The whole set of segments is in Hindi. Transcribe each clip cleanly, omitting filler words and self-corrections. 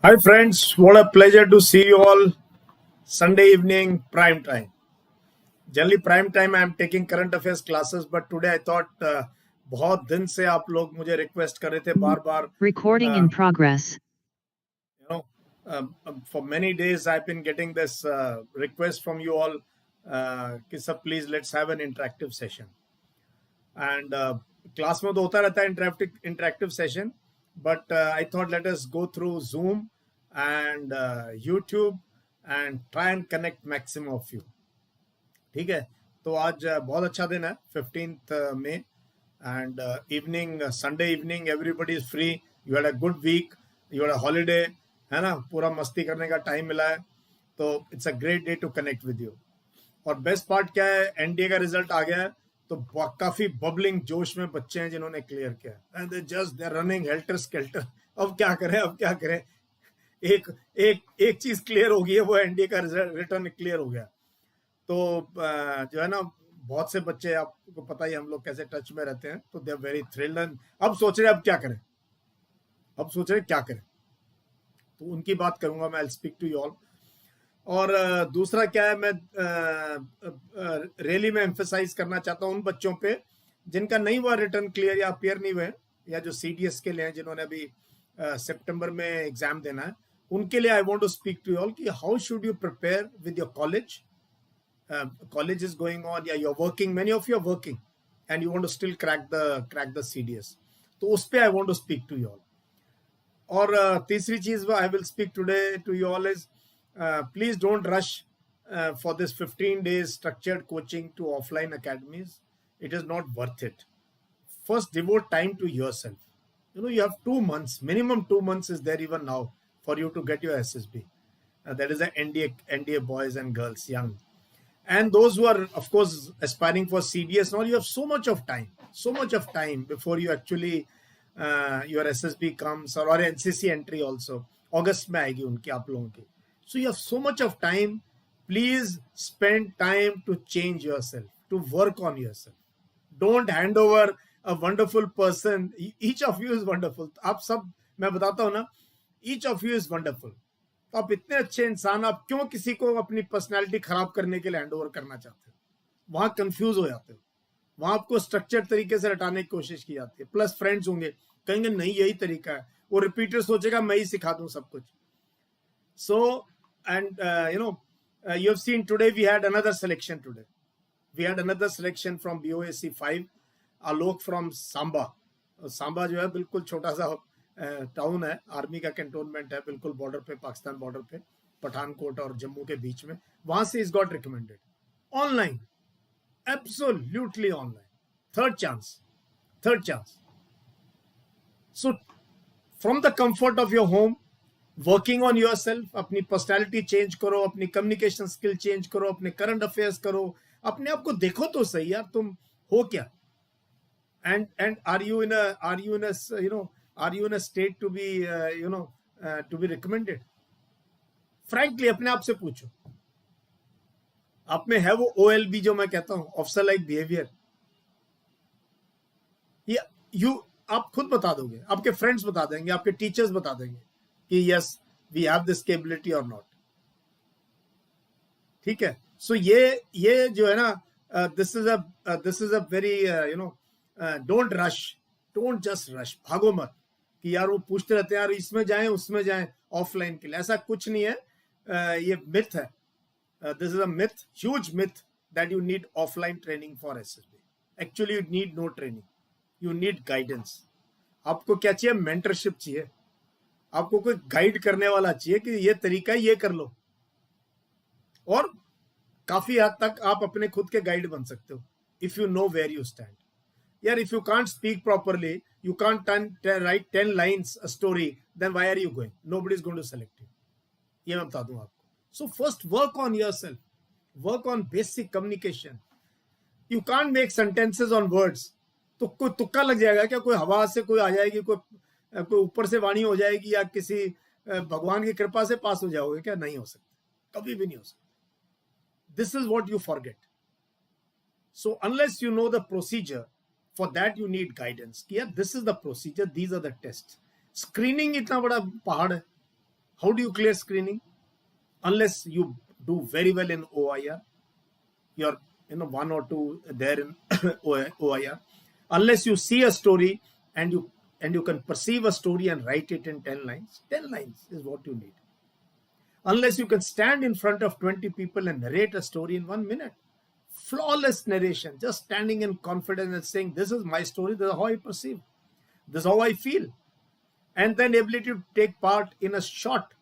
Hi friends, what a pleasure to see you all. Sunday evening, prime time. Generally prime time I am taking current affairs classes, but today I thought बहुत दिन से आप लोग मुझे रिक्वेस्ट कर रहे थे बार बार. Recording in progress. You know, for many days I've been getting this request from you all. कि sir, please let's have an interactive session. And class में तो होता रहता है interactive session, but I thought let us go through Zoom and YouTube and try and connect maximum of you. ठीक है, तो आज बहुत अच्छा दिन है 15th May and evening, Sunday evening, everybody is free. You had a good week, you had a holiday, है ना, पूरा मस्ती करने का टाइम मिला है, तो it's a great day to connect with you. और बेस्ट पार्ट क्या है, एनडीए का रिजल्ट आ गया है, तो काफी बबलिंग जोश में बच्चे हैं जिन्होंने क्लियर किया and they are running helter skelter. अब क्या करें. एक चीज क्लियर हो गई है, वो एनडीए का रिटर्न क्लियर हो गया. तो जो है ना, बहुत से बच्चे, आपको पता ही हम लोग कैसे टच में रहते हैं, तो they are very thrilled and अब सोच रहे क्या करें. तो उनकी बात करूंगा मैं. I speak to you all. और दूसरा क्या है, मैं रियली मैं एम्फेसाइज करना चाहता हूं उन बच्चों पे जिनका नहीं हुआ रिटर्न क्लियर या अपियर नहीं हुए, या जो सीडीएस के लिए हैं, जिन्होंने अभी सितंबर में एग्जाम देना है, उनके लिए I want to speak to you all कि how should you prepare with your college. College is going on, या you are working, many of you are working and you want to still crack the CDS. तो उस पे I want to speak to you all. और तीसरी चीज I will speak today to you all is please don't rush for this 15 days structured coaching to offline academies. It is not worth it. First, devote time to yourself. You know, you have 2 months, minimum 2 months is there even now for you to get your SSB. That is the NDA boys and girls, young. And those who are, of course, aspiring for CDS, now you have so much of time before you actually, your SSB comes, or NCC entry also. August में आएगी उनकी, आप लोगों की. So you have so much of time. Please spend time to change yourself, to work on yourself. Don't hand over a wonderful person. Each of you is wonderful. आप सब, मैं बताता हूँ ना, each of you is wonderful. तो आप इतने अच्छे इंसान, आप क्यों किसी को अपनी पर्सनालिटी खराब करने के लिए हैंड ओवर करना चाहते हो? वहां कंफ्यूज हो जाते हो. वहां आपको स्ट्रक्चर तरीके से रटाने की कोशिश की जाती है. प्लस फ्रेंड्स होंगे, कहेंगे नहीं यही तरीका है. वो रिपीटर सोचेगा मैं ही सिखा दूं सब कुछ. So, and you have seen today we had another selection today. We had another selection from BOAC 5, Alok from Samba. Samba जो है बिल्कुल छोटा सा टाउन है, आर्मी का कैंटोनमेंट है, बिल्कुल बॉर्डर पे, पाकिस्तान बॉर्डर पे, पठानकोट और जम्मू के बीच में. वहां से is got recommended online, absolutely online. Third chance. So from the comfort of your home, working on your self, अपनी पर्सनैलिटी चेंज करो, अपनी कम्युनिकेशन स्किल चेंज करो, अपने करंट अफेयर्स करो, अपने आप को देखो तो सही यार, तुम हो क्या. And are you in a state to be recommended? Frankly अपने आप से पूछो, आप में है वो OLB जो मैं कहता हूं, ऑफिसर लाइक बिहेवियर? आप खुद बता दोगे, आपके फ्रेंड्स बता देंगे, आपके टीचर्स बता देंगे कि yes, we have this capability or not. ठीक है. So ये जो है ना, this is a very don't rush, don't just rush. भागो मत कि यार वो पूछते रहते हैं यार इसमें जाएं उसमें जाएं ऑफलाइन के लिए. ऐसा कुछ नहीं है. ये मिथ है. This is a myth, huge myth, that you need offline training for SSB. Actually you need no training, you need guidance. आपको क्या चाहिए? मेंटरशिप चाहिए. आपको कोई गाइड करने वाला चाहिए कि ये तरीका है, ये कर लो. और काफी हद तक आप अपने खुद के गाइड बन सकते हो if you know where you stand. यार if you can't speak properly, you can't write 10 lines a story, then why are you going? Nobody is going to select you. ये मैं बता दूं आपको. So first work on yourself, work on basic communication. You can't make sentences on words. तो कोई तुक्का लग जाएगा क्या? कोई हवा से कोई आ जाएगी, कोई ऊपर से वाणी हो जाएगी, या किसी भगवान की कृपा से पास हो जाओगे क्या? नहीं हो सकता, कभी भी नहीं हो सकता. This is what you forget. So unless you know the procedure, for that you need guidance कि यार this is the procedure, these are the test. Screening इतना बड़ा पहाड़ है. How do you clear screening? Unless you do very well in OIR, you're one or two there in OIR. Unless you see a story and you can perceive a story and write it in 10 lines. 10 lines is what you need. Unless you can stand in front of 20 people and narrate a story in 1 minute. Flawless narration, just standing in confidence and saying, this is my story, this is how I perceive, this is how I feel. And then ability to take part in a short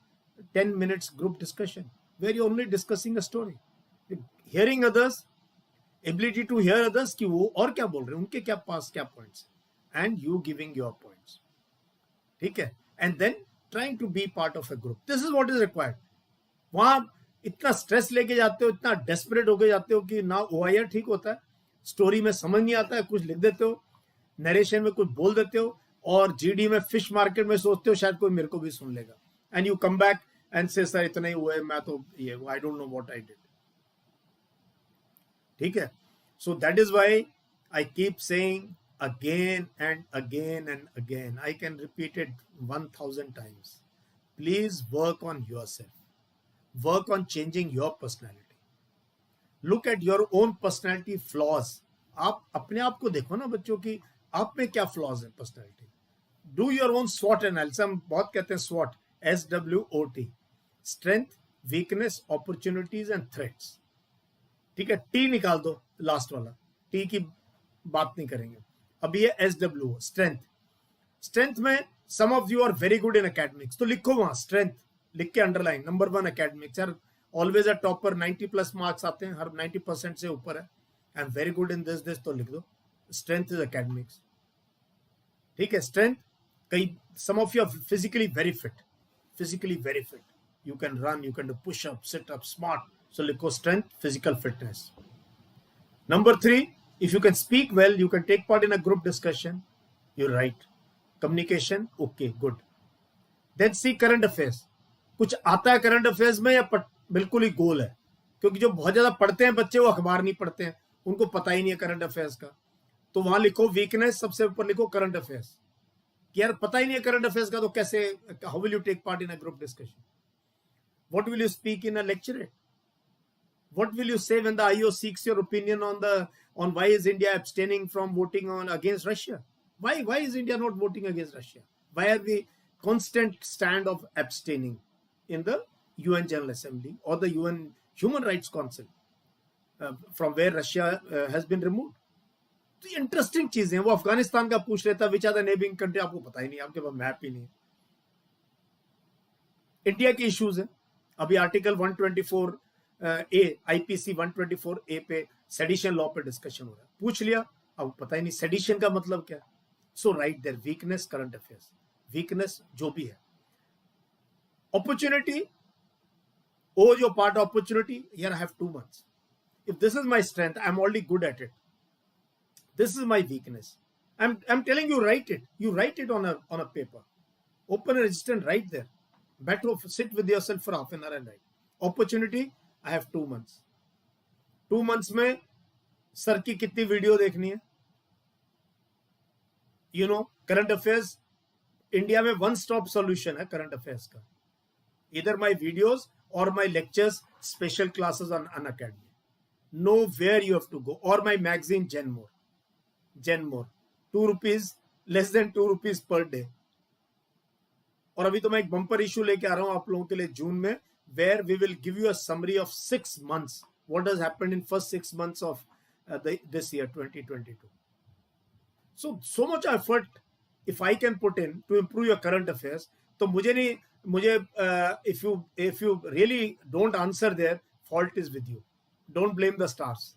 10 minutes group discussion where you're only discussing a story. Hearing others, ability to hear others कि वो और क्या बोल रहे हैं, उनके क्या पास क्या points, and you giving your points. ठीक है? And then trying to be part of a group. This is what is required. वहां इतना स्ट्रेस लेके जाते हो, इतना डेस्परेट होके जाते हो कि ना OIR ठीक होता है, स्टोरी में समझ नहीं आता है, कुछ लिख देते हो, नरेशन में कुछ बोल देते हो, और GD में फिश मार्केट में सोचते हो शायद कोई मेरे को भी सुन लेगा. And you come back and say sir इतना ही हुआ है, मैं तो ये I don't know what I did. ठीक है? So that is why I keep saying again and again and again. I can repeat it 1,000 times. Please work on yourself. Work on changing your personality. Look at your own personality flaws. आप अपने आप को देखो ना बच्चों की आप में क्या flaws है personality. Do your own SWOT analysis. हम बहुत कहते हैं SWOT. SWOT. Strength, weakness, opportunities and threats. ठीक है, T निकाल दो लास्ट वाला. T की बात नहीं करेंगे. अब ये SW स्ट्रेंथ. स्ट्रेंथ में some of you are very good in academics, तो लिखो वहां स्ट्रेंथ, लिख के अंडरलाइन. नंबर 1 एकेडमिक्स, यार ऑलवेज अ टॉपर, 90+ मार्क्स आते हैं, हर 90% से ऊपर है. I am very good in this, तो लिख दो स्ट्रेंथ इज एकेडमिक्स. ठीक है, स्ट्रेंथ. कई some of you are physically very fit, you can run, you can do push up, sit up, smart, so लिखो strength, physical fitness. Number 3, if you can speak well, you can take part in a group discussion, you write. Communication, okay, good. Then see current affairs. कुछ आता है करंट अफेयर्स में या बिल्कुल ही गोल है? क्योंकि जो बहुत ज्यादा पढ़ते हैं बच्चे वो अखबार नहीं पढ़ते हैं, उनको पता ही नहीं है करंट अफेयर्स का. तो वहां लिखो वीकनेस, सबसे ऊपर लिखो करंट अफेयर्स. कि यार पता ही नहीं है करंट अफेयर्स का, तो कैसे, how will you take part in a group discussion? What will you speak in a lecture? What will you say when the IO seeks your opinion on why is India abstaining from voting against Russia? Why is India not voting against Russia? Why are we constant stand of abstaining in the UN General Assembly or the UN Human Rights Council from where Russia has been removed? तो इंटरेस्टिंग चीजें. वो अफगानिस्तान का पूछ रहा था, which are the neighbouring country, आपको पता ही नहीं, आपके पास मैप ही नहीं. इंडिया के इश्यूज है. अभी आर्टिकल 124 IPC 124A पे सेडिशन लॉ पे डिस्कशन हो रहा है. पूछ लिया, अब पता ही नहीं सेडिशन का मतलब क्या. So write their weakness, current affairs, weakness जो भी है. अपॉर्चुनिटी, ओ जो पार्ट अपॉर्चुनिटी, यार I have 2 months. If this is my strength, I am already good at it. This is my weakness. I'm telling you, write it. You write it on a paper. Open a register and write there. Better sit with yourself for half an hour and write. Opportunity, I have 2 months. 2 months में सर की कितनी वीडियो देखनी है? You know, current affairs India में वन स्टॉप सॉल्यूशन है करंट अफेयर्स का. Either my videos or my lectures, special classes on Unacademy. Know where you have to go. Or my magazine Genmore. 2 rupees, less than 2 rupees per day. और अभी तो मैं एक बम्पर इशू लेके आ रहा हूं आप लोगों के लिए जून में, where we will give you a summary of 6 months. What has happened in first 6 months of this year, 2022. So much effort if I can put in to improve your current affairs. तो मुझे if you really don't answer there, fault is with you. Don't blame the stars.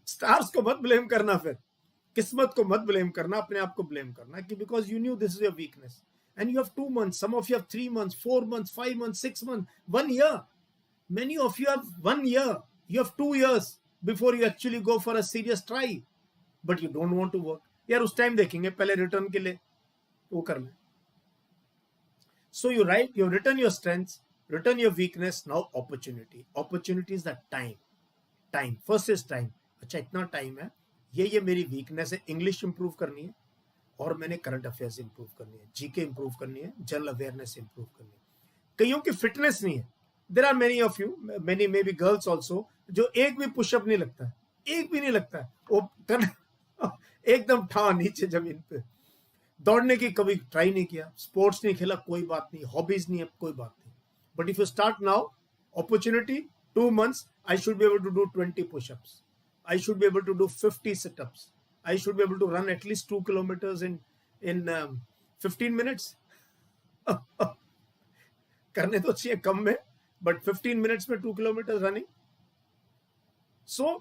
Stars को मत ब्लेम करना, फिर किस्मत को मत ब्लेम करना, अपने आप को ब्लेम करना कि because you new this is your weakness and you have 2 months, some of you have 3 months, 4 months, 5 months, 6 months, 1 year. Many of you have 1 year, you have 2 years before you actually go for a serious try, but you don't want to work. यार उस टाइम देखेंगे, पहले रिटर्न के लिए वो कर ले. So you write, you written your strengths, written your weakness. Now opportunity is the time. First is time. अच्छा इतना टाइम है, ये मेरी वीकनेस है, इंग्लिश इंप्रूव करनी है, और मैंने करंट अफेयर्स इंप्रूव करनी है, जीके इंप्रूव करनी है, जनरल अवेयरनेस इंप्रूव करनी है. कईयों की फिटनेस नहीं है. There are many of you, many may be girls also, जो एक भी पुशअप नहीं लगता है, एक भी नहीं लगता है, वो कर एकदम ठा नीचे जमीन पे. दौड़ने की कभी ट्राई नहीं किया, स्पोर्ट्स नहीं खेला, कोई बात नहीं, हॉबीज नहीं है, कोई बात नहीं. But if you start now, opportunity, 2 months, I should be able to do 20 push-ups. I should be able to do 50 sit-ups. I should be able to run at least 2 kilometers in 15 minutes. करने तो चाहिए कम में, but 15 minutes में 2 kilometers running. So,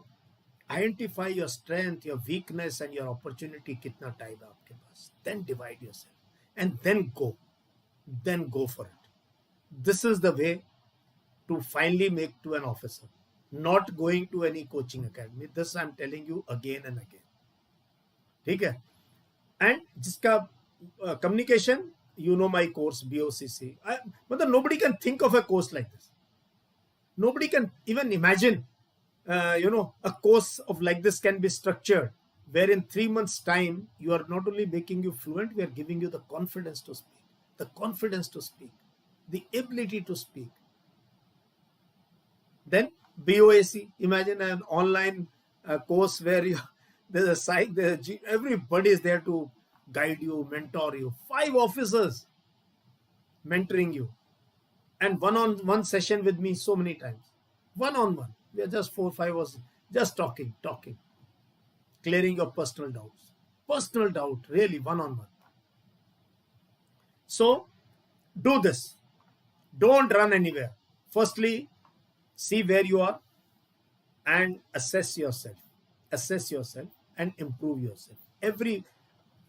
identify your strength, your weakness and your opportunity. कितना time है आपके पास. Then divide yourself and then go. Then go for it. This is the way to finally make to an officer, not going to any coaching academy. This I'm telling you again and again. ठीक है. And जिसका communication, you know my course BOCC. मतलब nobody can think of a course like this. Nobody can even imagine, a course of like this can be structured, where in 3 months' time you are not only making you fluent, we are giving you the confidence to speak, the ability to speak. Then BOAC, imagine an online course where there's a site, everybody is there to guide you, mentor you. 5 officers mentoring you, and one-on-one session with me so many times. One-on-one, we are just 4-5 hours, just talking, clearing your personal doubt, really one-on-one. So do this. Don't run anywhere. Firstly, see where you are and assess yourself and improve yourself. Every,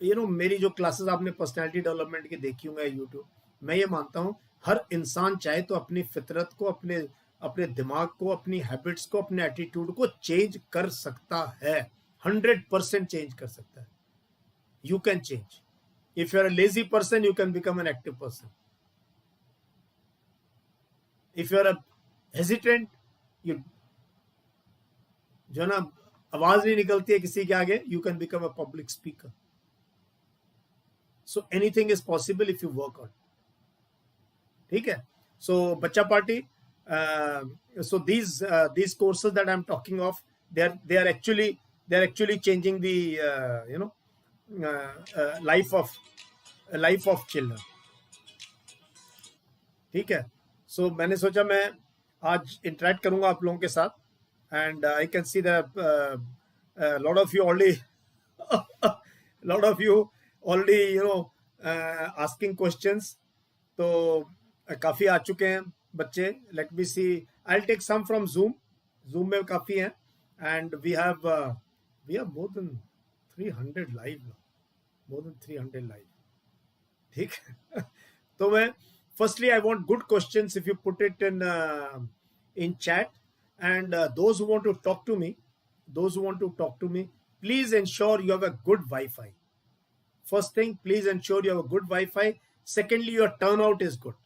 मेरी जो क्लासेस आपने पर्सनालिटी डेवलपमेंट की देखी होंगे यूट्यूब, मैं ये मानता हूँ हर इंसान चाहे तो अपनी फितरत को, अपने दिमाग को, अपनी हैबिट्स को, अपने एटीट्यूड को चेंज कर सकता है. 100% चेंज कर सकता है. You can change. If you are a lazy person, you can become an active person. If you are a hesitant, you जो ना आवाज नहीं निकलती है किसी के आगे, you can become a public speaker. So anything is possible if you work on. ठीक है. So बच्चा party, so these courses that I'm talking of, they are actually changing the life of children. ठीक है. So मैंने सोचा मैं आज इंटरेक्ट करूंगा आप लोगों के साथ, and I can see that lot of you already asking questions. तो काफी आ चुके हैं बच्चे. Let me see, I will take some from Zoom में काफी हैं, and we have more than 300 live. ठीक है. तो मैं firstly, I want good questions if you put it in chat, and those who want to talk to me, please ensure you have a good Wi-Fi. First thing, please ensure you have a good Wi-Fi. Secondly, your turnout is good.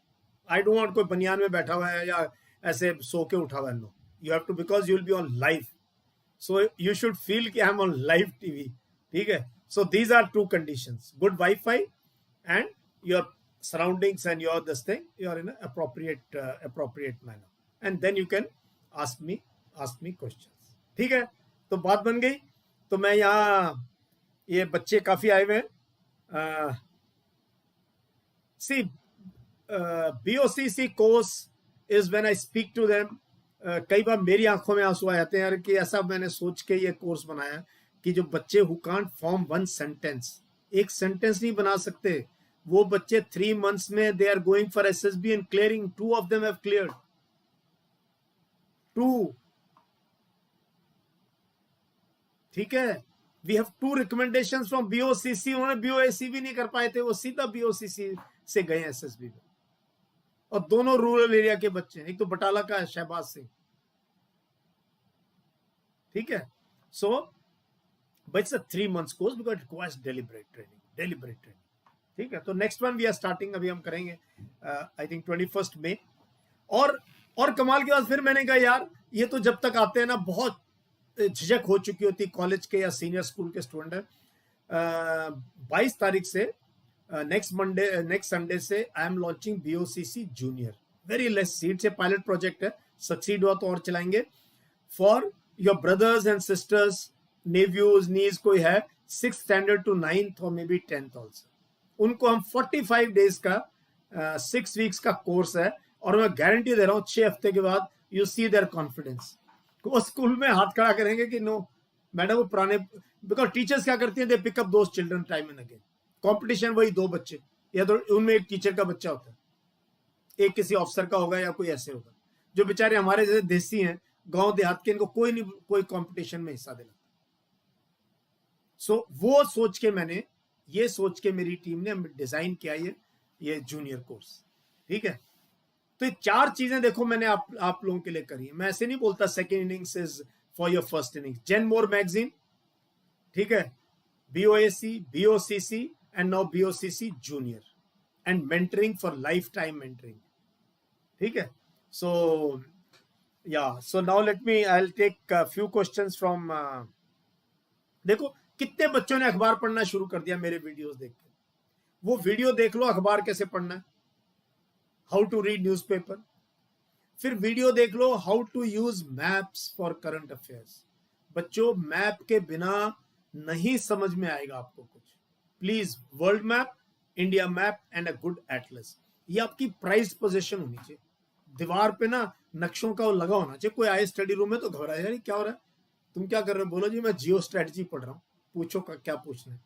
I don't want कोई बनियान में बैठा हुआ है या ऐसे सो के उठा हुआ है. No, you have to, because you will be on live, so you should feel कि I'm on live TV. ठीक है. So these are 2 conditions: good Wi-Fi and your surroundings and your this thing, you are in an appropriate manner, and then you can ask me questions. ठीक है. तो बात बन गई. तो मैं यहाँ, ये बच्चे काफी आए हुए हैं. See, BOCC course is when I speak to them, कई बार मेरी आंखों में आंसू आ जाते हैं यार कि ऐसा मैंने सोच के ये कोर्स बनाया कि जो बच्चे who can't form one sentence, एक सेंटेंस नहीं बना सकते, वो बच्चे 3 months में they are going for SSB and clearing. 2 of them have cleared. 2. ठीक है. We have 2 recommendations from BOCC. उन्होंने BOAC भी नहीं कर पाए थे, वो सीधा BOCC से गए SSB में, और दोनों रूरल एरिया के बच्चे हैं. एक तो बटाला का है, शहबाज सिंह. ठीक है. So, but it's a 3 months course because it requires deliberate training. ठीक है. तो next one we are starting, अभी हम करेंगे आई थिंक 21 मई. और कमाल की बात, फिर मैंने कहा यार ये तो जब तक आते हैं ना बहुत झिझक हो चुकी होती कॉलेज के या सीनियर स्कूल के स्टूडेंट है. 22 तारीख से नेक्स्ट संडे से I am launching BOCC junior, very less seat से पायलट प्रोजेक्ट है, सक्सीड हुआ तो और चलाएंगे। For your brothers and sisters, nephews, nieces कोई है 6th स्टैंडर्ड टू 9th और मे बी 10th ऑल्सो, उनको हम 45 डेज का 6 वीक्स का कोर्स है, और मैं गारंटी दे रहा हूँ 6 हफ्ते के बाद यू सी देयर कॉन्फिडेंस, वो स्कूल में हाथ खड़ा करेंगे कि नो मैडम वो पुराने, बिकॉज टीचर्स क्या करती है, they pick up those children time and again, competition वही 2 बच्चे या तो उनमें एक टीचर का बच्चा होता है, एक किसी ऑफिसर का होगा या कोई ऐसे होगा, जो बेचारे हमारे जैसे देसी हैं गांव देहात के, इनको कोई नहीं कोई कंपटीशन में हिस्सा दिलाता। सो वो सोच के मैंने, ये सोच के मेरी टीम ने डिजाइन किया ये जूनियर कोर्स, ठीक है। तो ये 4 चीजें देखो मैंने आप लोगों के लिए करी है। मैं ऐसे नहीं बोलता second innings is for your first innings. जेन मोर मैगजीन, ठीक है, BOAC, BOCC and now BOCC junior, and mentoring for life time mentoring, ठीक है। So now let me, I will take few questions from, देखो कितने बच्चों ने अखबार पढ़ना शुरू कर दिया मेरे वीडियोस देख के। वो वीडियो देख लो अखबार कैसे पढ़ना है, हाउ टू रीड न्यूज़पेपर, फिर वीडियो देख लो how to use maps for current affairs. बच्चों मैप के बिना नहीं समझ में आएगा आपको कुछ। Please world map, India map and a good atlas, ये आपकी प्राइज्ड पोजीशन होनी चाहिए। दीवार पे ना नक्शों का वो लगा होना चाहिए, कोई आए स्टडी रूम में तो घबरा जाए, क्या हो रहा है, तुम क्या कर रहे हो, बोलो जी मैं जियो स्ट्रेटजी पढ़ रहा हूँ, पूछो क्या पूछना है,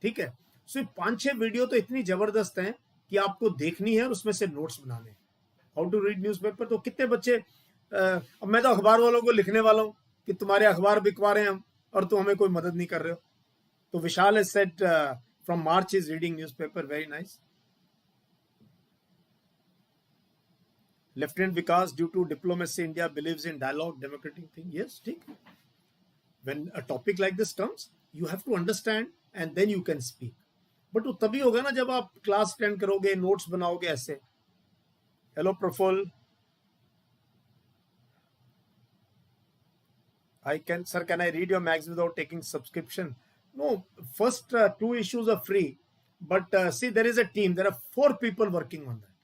ठीक है। सो 5-6 वीडियो तो इतनी जबरदस्त हैं कि आपको देखनी है और उसमें से नोट्स बनाने। हाउ टू रीड न्यूज़पेपर, तो कितने बच्चे, अब मैं तो अखबार वालों को लिखने वाला हूँ कि तुम्हारे अखबार बिकवा रहे हैं हम और तुम हमें कोई मदद नहीं कर रहे हो। तो विशाल has said from March is reading newspaper, very nice. Lieutenant Vikas, due to diplomacy, India believes in dialogue, democratic thing. Yes, ठीक। When a topic like this comes, you have to understand and then you can speak. But वो तभी होगा ना जब आप क्लास अटेंड करोगे, नोट्स बनाओगे ऐसे। Hello Praful, can I read your magazine without taking subscription? No, first 2 issues are free, but see, there is a team, there are 4 people working on that,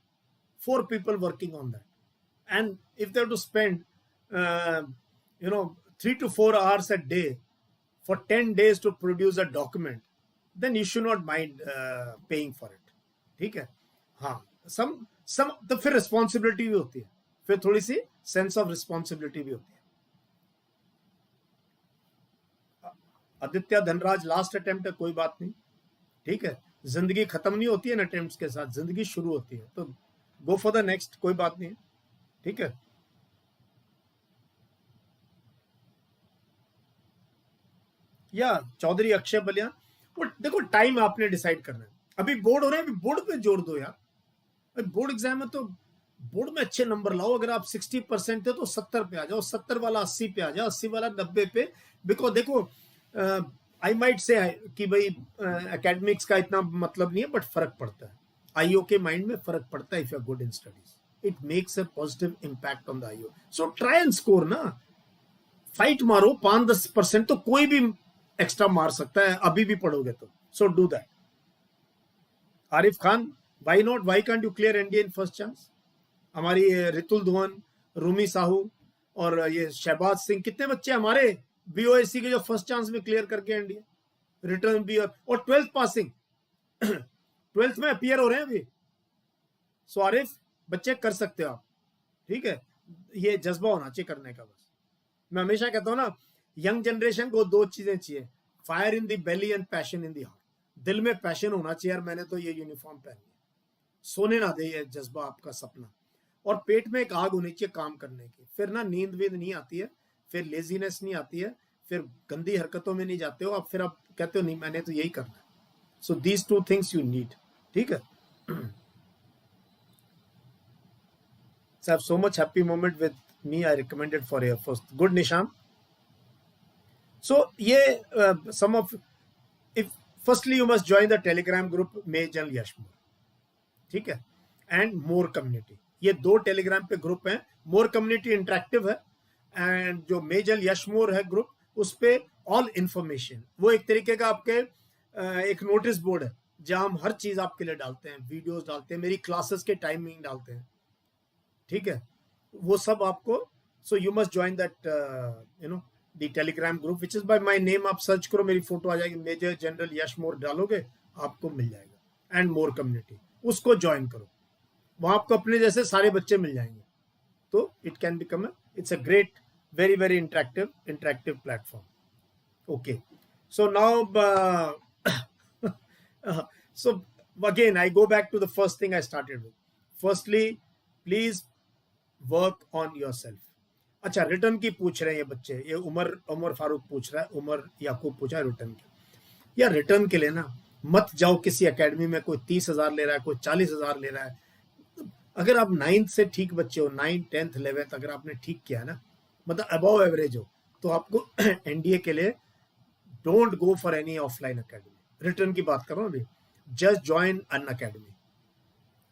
4 people working on that, and if they have to spend 3 to 4 hours a day for 10 days to produce a document, then you should not mind paying for it, ठीक है। हाँ, some तो फिर रिस्पॉन्सिबिलिटी भी होती है, फिर थोड़ी सी सेंस ऑफ रिस्पॉन्सिबिलिटी भी होती है। आदित्य धनराज, लास्ट अटेम्प्ट है, कोई बात नहीं, ठीक है। जिंदगी खत्म नहीं होती है ना अटेम्प्ट्स के साथ, जिंदगी शुरू होती है, तो गो फॉर द नेक्स्ट, कोई बात नहीं, ठीक है। या चौधरी अक्षय बलिया, देखो टाइम आपने डिसाइड करना है। अभी बोर्ड हो रहे हैं, अभी बोर्ड पे जोर दो यार। बोर्ड एग्जाम में तो बोर्ड में अच्छे नंबर लाओ। अगर आप 60% थे तो 70 पे आ जाओ, 70 वाला 80 पे आ जाओ, 80 वाला 90 पे। बिकॉज देखो आई माइट से कि भाई एकेडमिक्स का इतना मतलब नहीं है, बट फर्क पड़ता है, आईओ के माइंड में फर्क पड़ता है। If you are good in studies, it makes a positive impact on the IO. So try and score ना, फाइट मारो। 5-10% तो कोई भी एक्स्ट्रा मार सकता है अभी भी पढ़ोगे तो। So do that. Arif Khan, why not, why can't you clear NDA in first chance? हमारी रितुल धुवन, रूमी साहू और ये शहबाज सिंह, कितने बच्चे हमारे बीओएसी के जो फर्स्ट चांस में क्लियर करके एनडीए रिटर्न भी, और 12th पासिंग 12th में अपीयर हो रहे हैं अभी। सो आरिफ, बच्चे कर सकते हो आप, ठीक है। ये जज्बा होना चाहिए करने का। बस मैं हमेशा कहता हूं ना, यंग जनरेशन को 2 चीजें चाहिए, fire in the belly and passion in the heart. दिल में पैशन होना चाहिए यार, मैंने तो ये यूनिफॉर्म पहनी है, सोने ना दे ये जज्बा, आपका सपना। और पेट में एक आग होनी चाहिए काम करने की। फिर ना नींद वींद नहीं आती है, फिर लेजीनेस नहीं आती है, फिर गंदी हरकतों में नहीं जाते हो आप, फिर आप कहते हो नहीं मैंने तो यही करना है। So these 2 things you need, ठीक है। so much happy moment with me, I recommended for Air Force. Good, Nisham. So ये some of, if firstly you must join the Telegram group marriageable Yashmor, ठीक है, and Mor Community। ये 2 टेलीग्राम पे ग्रुप हैं। मोर कम्युनिटी इंटरेक्टिव है, एंड जो मेजल यशमोर है ग्रुप, उस पे ऑल इंफॉर्मेशन। वो एक तरीके का आपके एक नोटिस बोर्ड है जहां हम हर चीज आपके लिए डालते हैं, वीडियोस डालते हैं, मेरी क्लासेस के टाइमिंग डालते हैं, ठीक है, वो सब आपको। So you must join that you know the Telegram group which is by my name. आप सर्च करो, मेरी फोटो आ जाएगी, मेजर जनरल यश मोर डालोगे आपको मिल जाएगा, एंड मोर कम्युनिटी, उसको ज्वाइन करो, वहां आपको अपने जैसे सारे बच्चे मिल जाएंगे। तो it can become it's a great, very very interactive platform. Okay, so now so again I go back to the first thing I started with. Firstly, please work on yourself. अच्छा, रिटर्न की पूछ रहे हैं ये बच्चे, ये उमर फारूक पूछ रहा है, उमर याकूब पूछा है रिटर्न की। या रिटर्न के लिए ना मत जाओ किसी एकेडमी में, कोई 30,000 ले रहा है, कोई 40,000 ले रहा है। अगर आप 9th से ठीक बच्चे हो, 9th 10th 11th अगर आपने ठीक किया ना, मतलब अबव एवरेज हो, तो आपको एनडीए के लिए don't go for any offline academy. Return की बात कर रहा हूँ अभी, जस्ट ज्वाइन अन अकेडमी।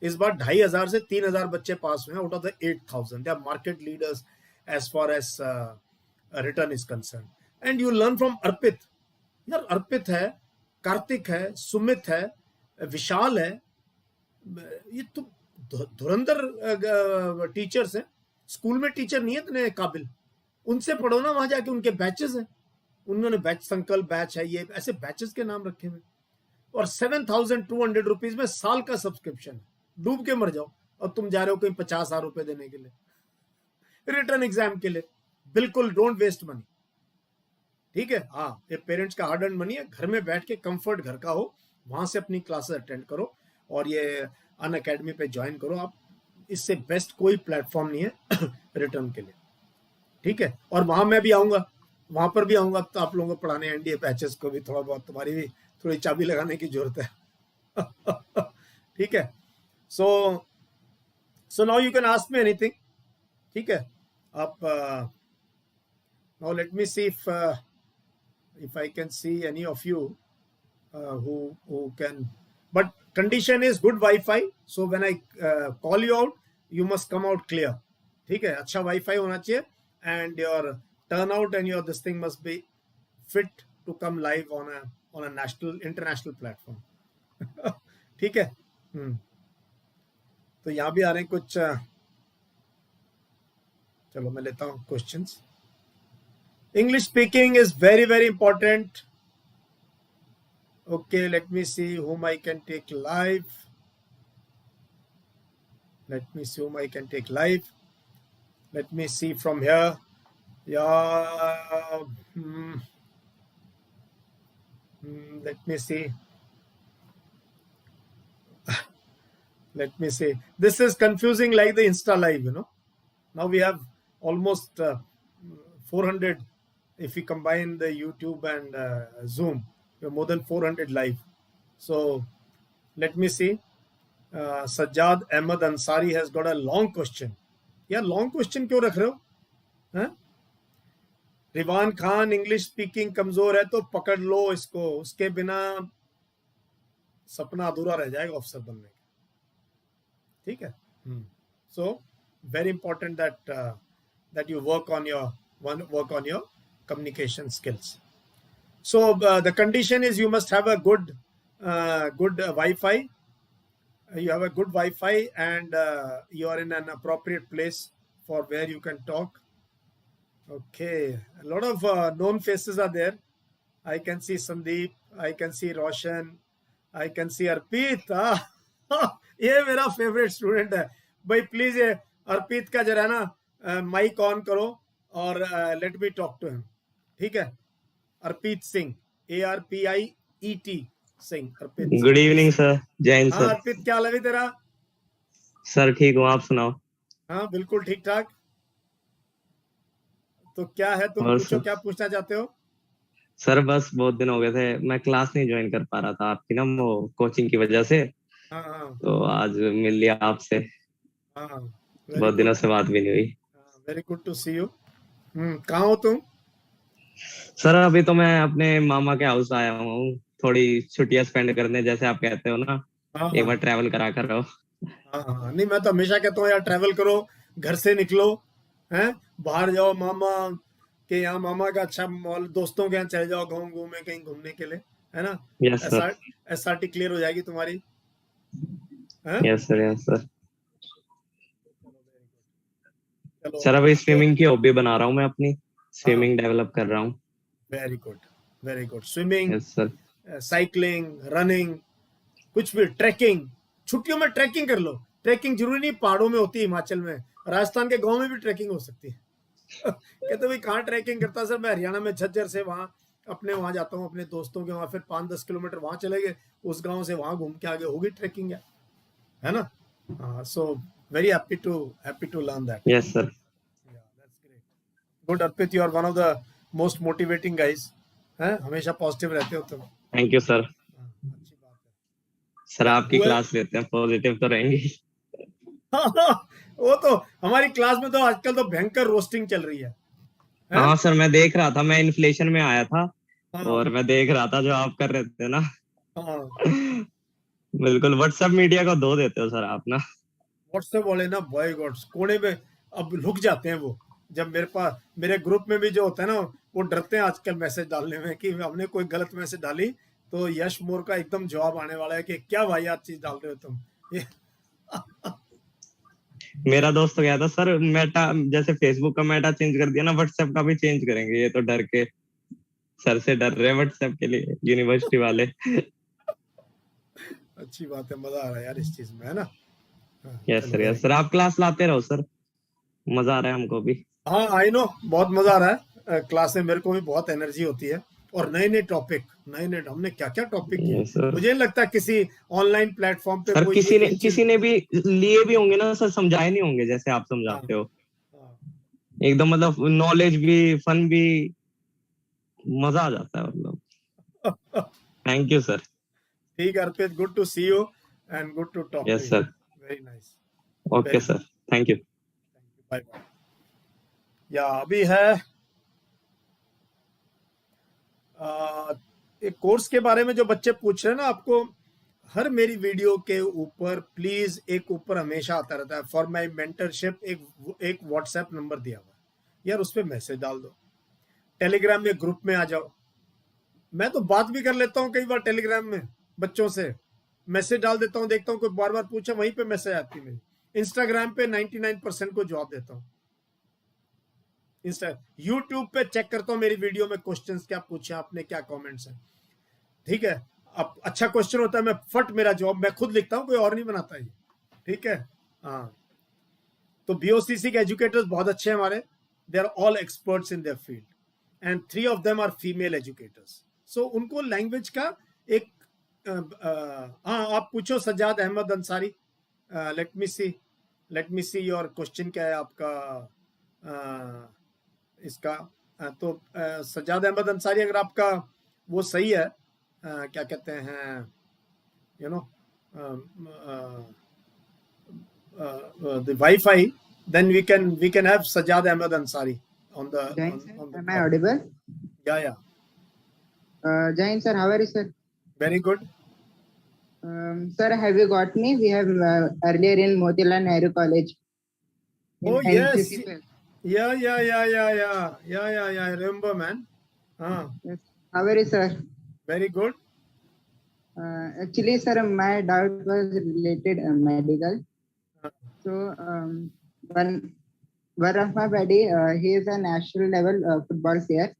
इस बार 2,500 से 3,000 बच्चे पास हुए हैं out of the 8,000। They are market leaders as far as return is concern, and you learn from Arpit. यार अर्पित है, कार्तिक है, सुमित है, विशाल है, ये तो धुरंधर टीचर्स हैं। स्कूल में टीचर नहीं है इतने काबिल, उनसे पढ़ो ना, वहां जाके उनके बैचेस हैं, उन्होंने बैच, संकल्प बैच है, ये ऐसे बैचेस के नाम रखे हुए। और 7,200 रुपीज में साल का सब्सक्रिप्शन, डूब के मर जाओ, और तुम जा रहे हो कहीं 50,000 रुपए देने के लिए रिटर्न एग्जाम के लिए। बिल्कुल डोंट वेस्ट मनी, ठीक है। हाँ, ये पेरेंट्स का हार्ड अर्न मनी है, घर में बैठ के कंफर्ट घर का हो, वहां से अपनी क्लासेस अटेंड करो और ये अन अकेडमी पे ज्वाइन करो आप। इससे बेस्ट कोई प्लेटफॉर्म नहीं है रिटर्न के लिए, ठीक है। और वहां मैं भी आऊंगा, वहां पर भी आऊंगा, तो आप लोगों को पढ़ाने एनडीए बैचेस को भी थोड़ा बहुत, तुम्हारी भी थोड़ी चाबी लगाने की जरूरत है ठीक है। So now you can ask me anything, ठीक है। आप now let me see if I can see any of you who can, but condition is good Wi-Fi. So when I call you out, you must come out clear, ठीक है। अच्छा Wi-Fi होना चाहिए, and your turnout and your this thing must be fit to come live on a international platform ठीक है। तो यहाँ भी आ रहे हैं कुछ, चलो मैं लेता हूँ questions. English speaking is very very important. Okay, let me see whom I can take live. Let me see whom I can take live. Let me see from here. Yeah. Let me see. Let me see. This is confusing like the Insta live, you know. Now we have almost 400. If we combine the YouTube and Zoom, we have more than 400 live. So let me see. Sajjad Ahmed Ansari has got a long question. यार long question क्यों रख रहे हो? रिवान खान, इंग्लिश स्पीकिंग कमजोर है तो पकड़ लो इसको, उसके बिना सपना अधूरा रह जाएगा अफसर बनने का, ठीक है। So very important that you work on your communication skills. So the condition is you must have a good Wi-Fi. You have a good Wi-Fi and you are in an appropriate place for where you can talk. Okay, a lot of known faces are there. I can see Sandeep, I can see Roshan, I can see Arpit. ये मेरा फेवरेट स्टूडेंट है भाई। प्लीज ये अर्पित का जरा ना माइक ऑन करो और let me talk to him, ठीक है। Arpit Singh, ARPIET Singh, Arpit. Good evening sir, Jai Hind हाँ सर। अर्पित, क्या हाल है तेरा? सर ठीक हूँ, आप सुनाओ? हाँ बिल्कुल ठीक ठाक। तो क्या है, तुम पूछो, क्या पूछना चाहते हो? सर बस बहुत दिन हो गए थे, मैं क्लास नहीं ज्वाइन कर पा रहा था आपकी ना, वो कोचिंग की वजह से। हाँ तो आज मिल लिया आपसे। हाँ, बहुत दिनों से बात भी नहीं हुई। Very good to see you. कहाँ हो तुम? सर अभी तो मैं अपने मामा के हाउस आया हूँ, थोड़ी छुट्टियां स्पेंड करने, जैसे आप कहते हो ना। एक बार ट्रैवल करा कर रहो। हाँ, नहीं मैं तो हमेशा कहता हूँ यार ट्रैवल करो, घर से निकलो, हैं, बाहर जाओ, मामा कि यहाँ मामा का अच्छा मॉल, दोस्तों के यहाँ चले जाओ गाँव घूमे कहीं घूमने के लिए, है ना? Yes sir. SRT क्लियर हो जाएगी तुम्हारी, है? Yes sir, yes sir. चलो सर अभी तो स्विमिंग की हॉबी बना रहा हूँ मैं अपनी, हाँ, स्विमिंग डेवलप कर रहा हूँ। Very good, very good. Swimming, yes sir. Cycling, running, कुछ भी, ट्रैकिंग, छुट्टियों में ट्रैकिंग कर लो। ट्रैकिंग जरूरी नहीं पहाड़ों में होती है, हिमाचल में, राजस्थान के गांव में भी ट्रैकिंग हो सकती है। कहते भाई कहाँ ट्रैकिंग करता? सर मैं हरियाणा में झज्जर से वहां अपने वहां जाता हूँ, अपने दोस्तों के वहां, फिर 5-10 किलोमीटर वहां चले गए, उस गांव से वहां घूम के आगे होगी ट्रैकिंग, है ना? So very happy to learn that. Yes sir. Good Arpit, you are one of the most motivating guys, हैं? हमेशा पॉजिटिव रहते हो तुम। Thank you sir. अच्छी बात है। सर आपकी Well, क्लास लेते हैं, पॉजिटिव तो रहेंगे। वो तो हमारी क्लास में तो आजकल तो भयंकर रोस्टिंग चल रही है, हैं? हाँ सर, मैं देख रहा था, मैं इन्फ्लेशन में आया था हाँ और मैं देख रहा था जो आप कर रहे थे ना। हाँ। बिल्कुल, व्हाट्सएप मीडिया को धो देते हो सर आप ना। व्हाट्सएप वाले ना बाय गॉड कोने में अब लुक जाते हैं वो। जब मेरे ग्रुप में भी जो होता है ना, वो डरते हैं आजकल मैसेज डालने में कि हमने कोई गलत मैसेज डाली तो यश मोर का एकदम जवाब आने वाला है कि क्या वाहियात चीज डाल रहे हो तुम ये। मेरा दोस्त गया था सर, मेटा जैसे फेसबुक का मेटा चेंज कर दिया ना, व्हाट्सएप का भी चेंज करेंगे ये तो डर के। सर से डर रहे हैं व्हाट्सएप के लिए यूनिवर्सिटी वाले। अच्छी बात है, मजा आ रहा है यार इस चीज में, है ना? यस चलो सर, वेरी यस सर, आप क्लास लाते रहो सर, मजा आ रहा है हमको भी। हाँ, आई नो, बहुत मजा आ रहा है क्लास में, मेरे को भी बहुत एनर्जी होती है। और नए नए टॉपिक, नए नए हमने क्या क्या टॉपिक किए, यस सर। मुझे नहीं लगता किसी ऑनलाइन प्लेटफॉर्म पे सर कोई ये चीज। किसी ने भी लिए भी होंगे ना सर, समझाए नहीं होंगे जैसे आप हाँ समझाते हो। हाँ। एकदम मतलब नॉलेज भी, फन भी, मजा आ जाता है मतलब। Thank you sir. ठीक है Arpit, good to see you and good to talk to yes you. Sir. Very nice. Okay very good, sir. Thank you. Bye bye. या अभी है एक कोर्स के बारे में जो बच्चे पूछ रहे हैं ना, आपको हर मेरी वीडियो के ऊपर प्लीज एक ऊपर हमेशा आता रहता है फॉर माय मेंटरशिप, एक व्हाट्सएप नंबर दिया हुआ है यार, उस पर मैसेज डाल दो। टेलीग्राम में ग्रुप में आ जाओ, मैं तो बात भी कर लेता हूँ कई बार टेलीग्राम में बच्चों से, मैसेज डाल देता हूँ, देखता हूँ कोई बार बार पूछे, वहीं पे मैसेज आती है मेरी। इंस्टाग्राम पे 99% को जवाब देता हूँ। यूट्यूब पे चेक करता हूँ मेरी वीडियो में क्वेश्चंस क्या पूछे आपने, क्या कमेंट्स हैं, ठीक है? अब अच्छा क्वेश्चन होता है मैं फट मेरा जवाब मैं खुद लिखता हूँ, कोई और नहीं बनाता ये, ठीक है? हाँ, तो बीओसीसी के एजुकेटर्स बहुत अच्छे हैं हमारे, they are all experts in their field and 3 of them are female educators. So उनको लैंग्वेज का एक हाँ, आप पूछो Sajjad Ahmad Ansari, let me see your question क्या है आपका इसका। तो सज्जाद अहमद अंसारी, अगर आपका वो सही है, क्या कहते हैं, you know, the Wi-Fi, then we can have Sajjad Ahmed Ansari on the Jain sir, on the am I call. audible? Yeah. Jain sir, how are you sir? Very good. Sir, have you got me? We have earlier in Motilal Nehru College. Oh in yes. NCC fair. Yeah. I remember, man. Yes. How are you sir? Very good. Actually sir, my doubt was related medical. Uh, So one of my buddy, he is a national level football player,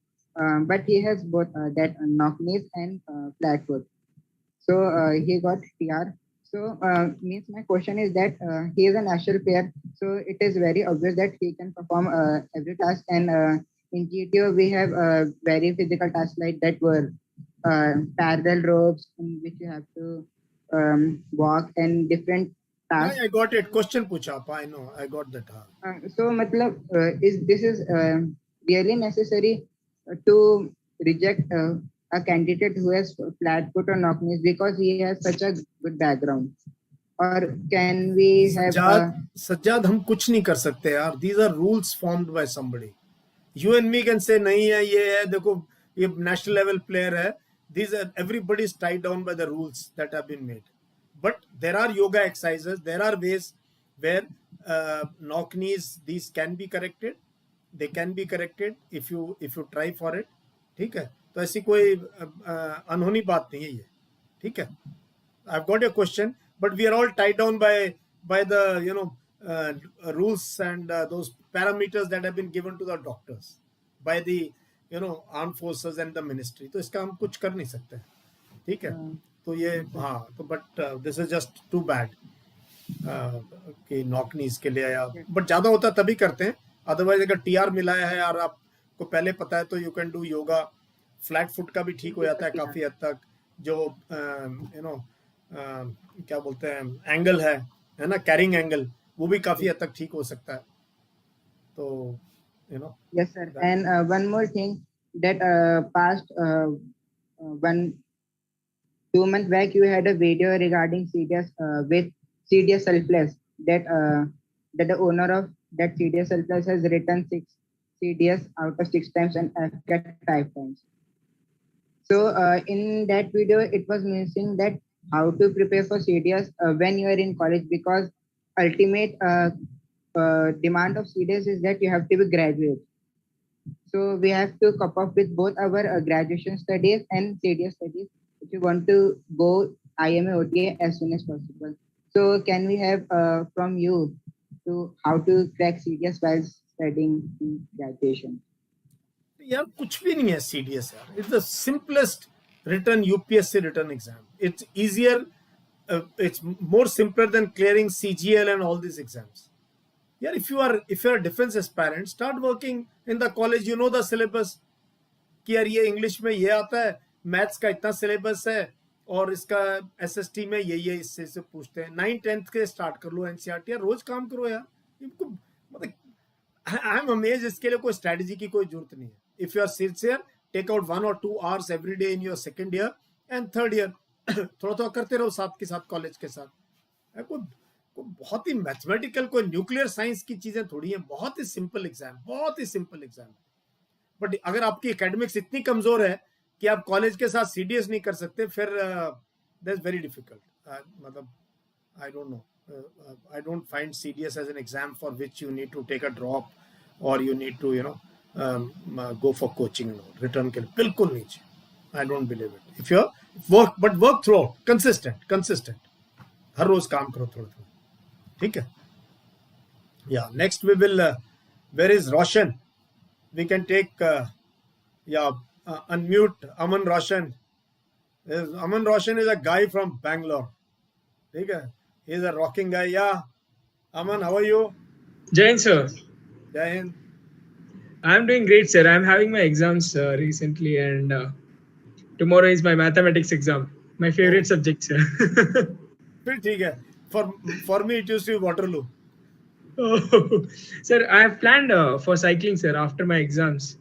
but he has both that knock knees and flat foot. So he got TR. So means my question is that he is a national player. So it is very obvious that he can perform every task. And in GTO we have very physical tasks like that were parallel ropes in which you have to walk and different tasks. I got it. Question pucha. I know. I got that. So matlab, is this is really necessary to reject a candidate who has flat foot or knock knees because he has such a good background, or can we have Sajjad हम कुछ नहीं कर सकते यार, these are rules formed by somebody. You and me can say नहीं है, ये है, देखो ये national level player है, these are everybody is tied down by the rules that have been made. But there are yoga exercises, there are ways where knock knees, these can be corrected, they can be corrected if you try for it. ठीक है, तो ऐसी कोई अनहोनी बात नहीं है ये. ठीक है, I've got your question, but we are all tied down by the rules and those parameters that have been given to the doctors by the armed forces and the ministry. तो इसका हम कुछ कर नहीं सकते. ठीक है, तो ये हाँ, तो but this is just too bad कि नॉक नीज के लिए, या बट ज्यादा होता तभी करते हैं. अदरवाइज अगर टीआर मिलाया है और आपको पहले पता है तो you can do yoga. Flat foot का भी ठीक हो जाता है काफी हद तक. जो क्या बोलते हैं एंगल है ना, कैरिंग एंगल, वो भी काफी हद तक ठीक हो सकता है. तो Yes, sir. And one more thing that past 2 months back, you had a video regarding CDS with CDS selfless that the owner of that CDS selfless has written 6 CDS out of 6 times and FCAT 5 times. So in that video, it was mentioning that how to prepare for CDS when you are in college, because ultimate demand of CDS is that you have to be graduate. So we have to cope up with both our graduation studies and CDS studies if you want to go IMA OTA as soon as possible. So can we have from you to how to crack CDS while studying in graduation? यार कुछ भी नहीं है CDS यार. It's the simplest written UPSC written exam. It's easier, it's more simpler than clearing CGL and all these exams. Yeah, if you are a defense aspirant, start working in the college. You know the syllabus कि यार ये इंग्लिश में ये आता है, मैथ्स का इतना सिलेबस है, और इसका SST में ये इससे से पूछते हैं. 9th-10th के स्टार्ट कर लो NCERT. यार रोज काम करो यार. इनको मतलब आई एम अमेज्ड. इसके लिए कोई स्ट्रेटजी की कोई जरूरत नहीं है. If you are sincere, take out 1 or 2 hours every day in your second year and third year. थोड़ा करते रहो साथ के साथ कॉलेज के साथ. कोई बहुत ही मैथमेटिकल, कोई न्यूक्लियर साइंस की चीजें थोड़ी है. बहुत ही सिंपल एग्जाम, बहुत ही सिंपल एग्जाम. बट अगर आपकी एकेडमिक्स इतनी कमजोर है कि आप कॉलेज के साथ CDS नहीं कर सकते, फिर दैट्स वेरी डिफिकल्ट. मतलब I don't know, I don't find CDS as an exam for which you need to take a drop or you need to go for coaching. Return के लिए बिल्कुल नहीं चाहिए. I don't believe it. If you work through, consistent. हर रोज काम करो थोड़ा. ठीक है. Yeah, next we will where is Roshan? We can take unmute Aman Roshan. Aman Roshan is a guy from Bangalore. ठीक है. He's a rocking guy. Yeah. Aman, how are you? Jain, sir. Jai Hind. I'm doing great, sir. I'm having my exams recently, and tomorrow is my mathematics exam. My favorite subject, sir. फिर ठीक है. For me, it used to be Waterloo. Oh, sir, I have planned for cycling, sir, after my exams.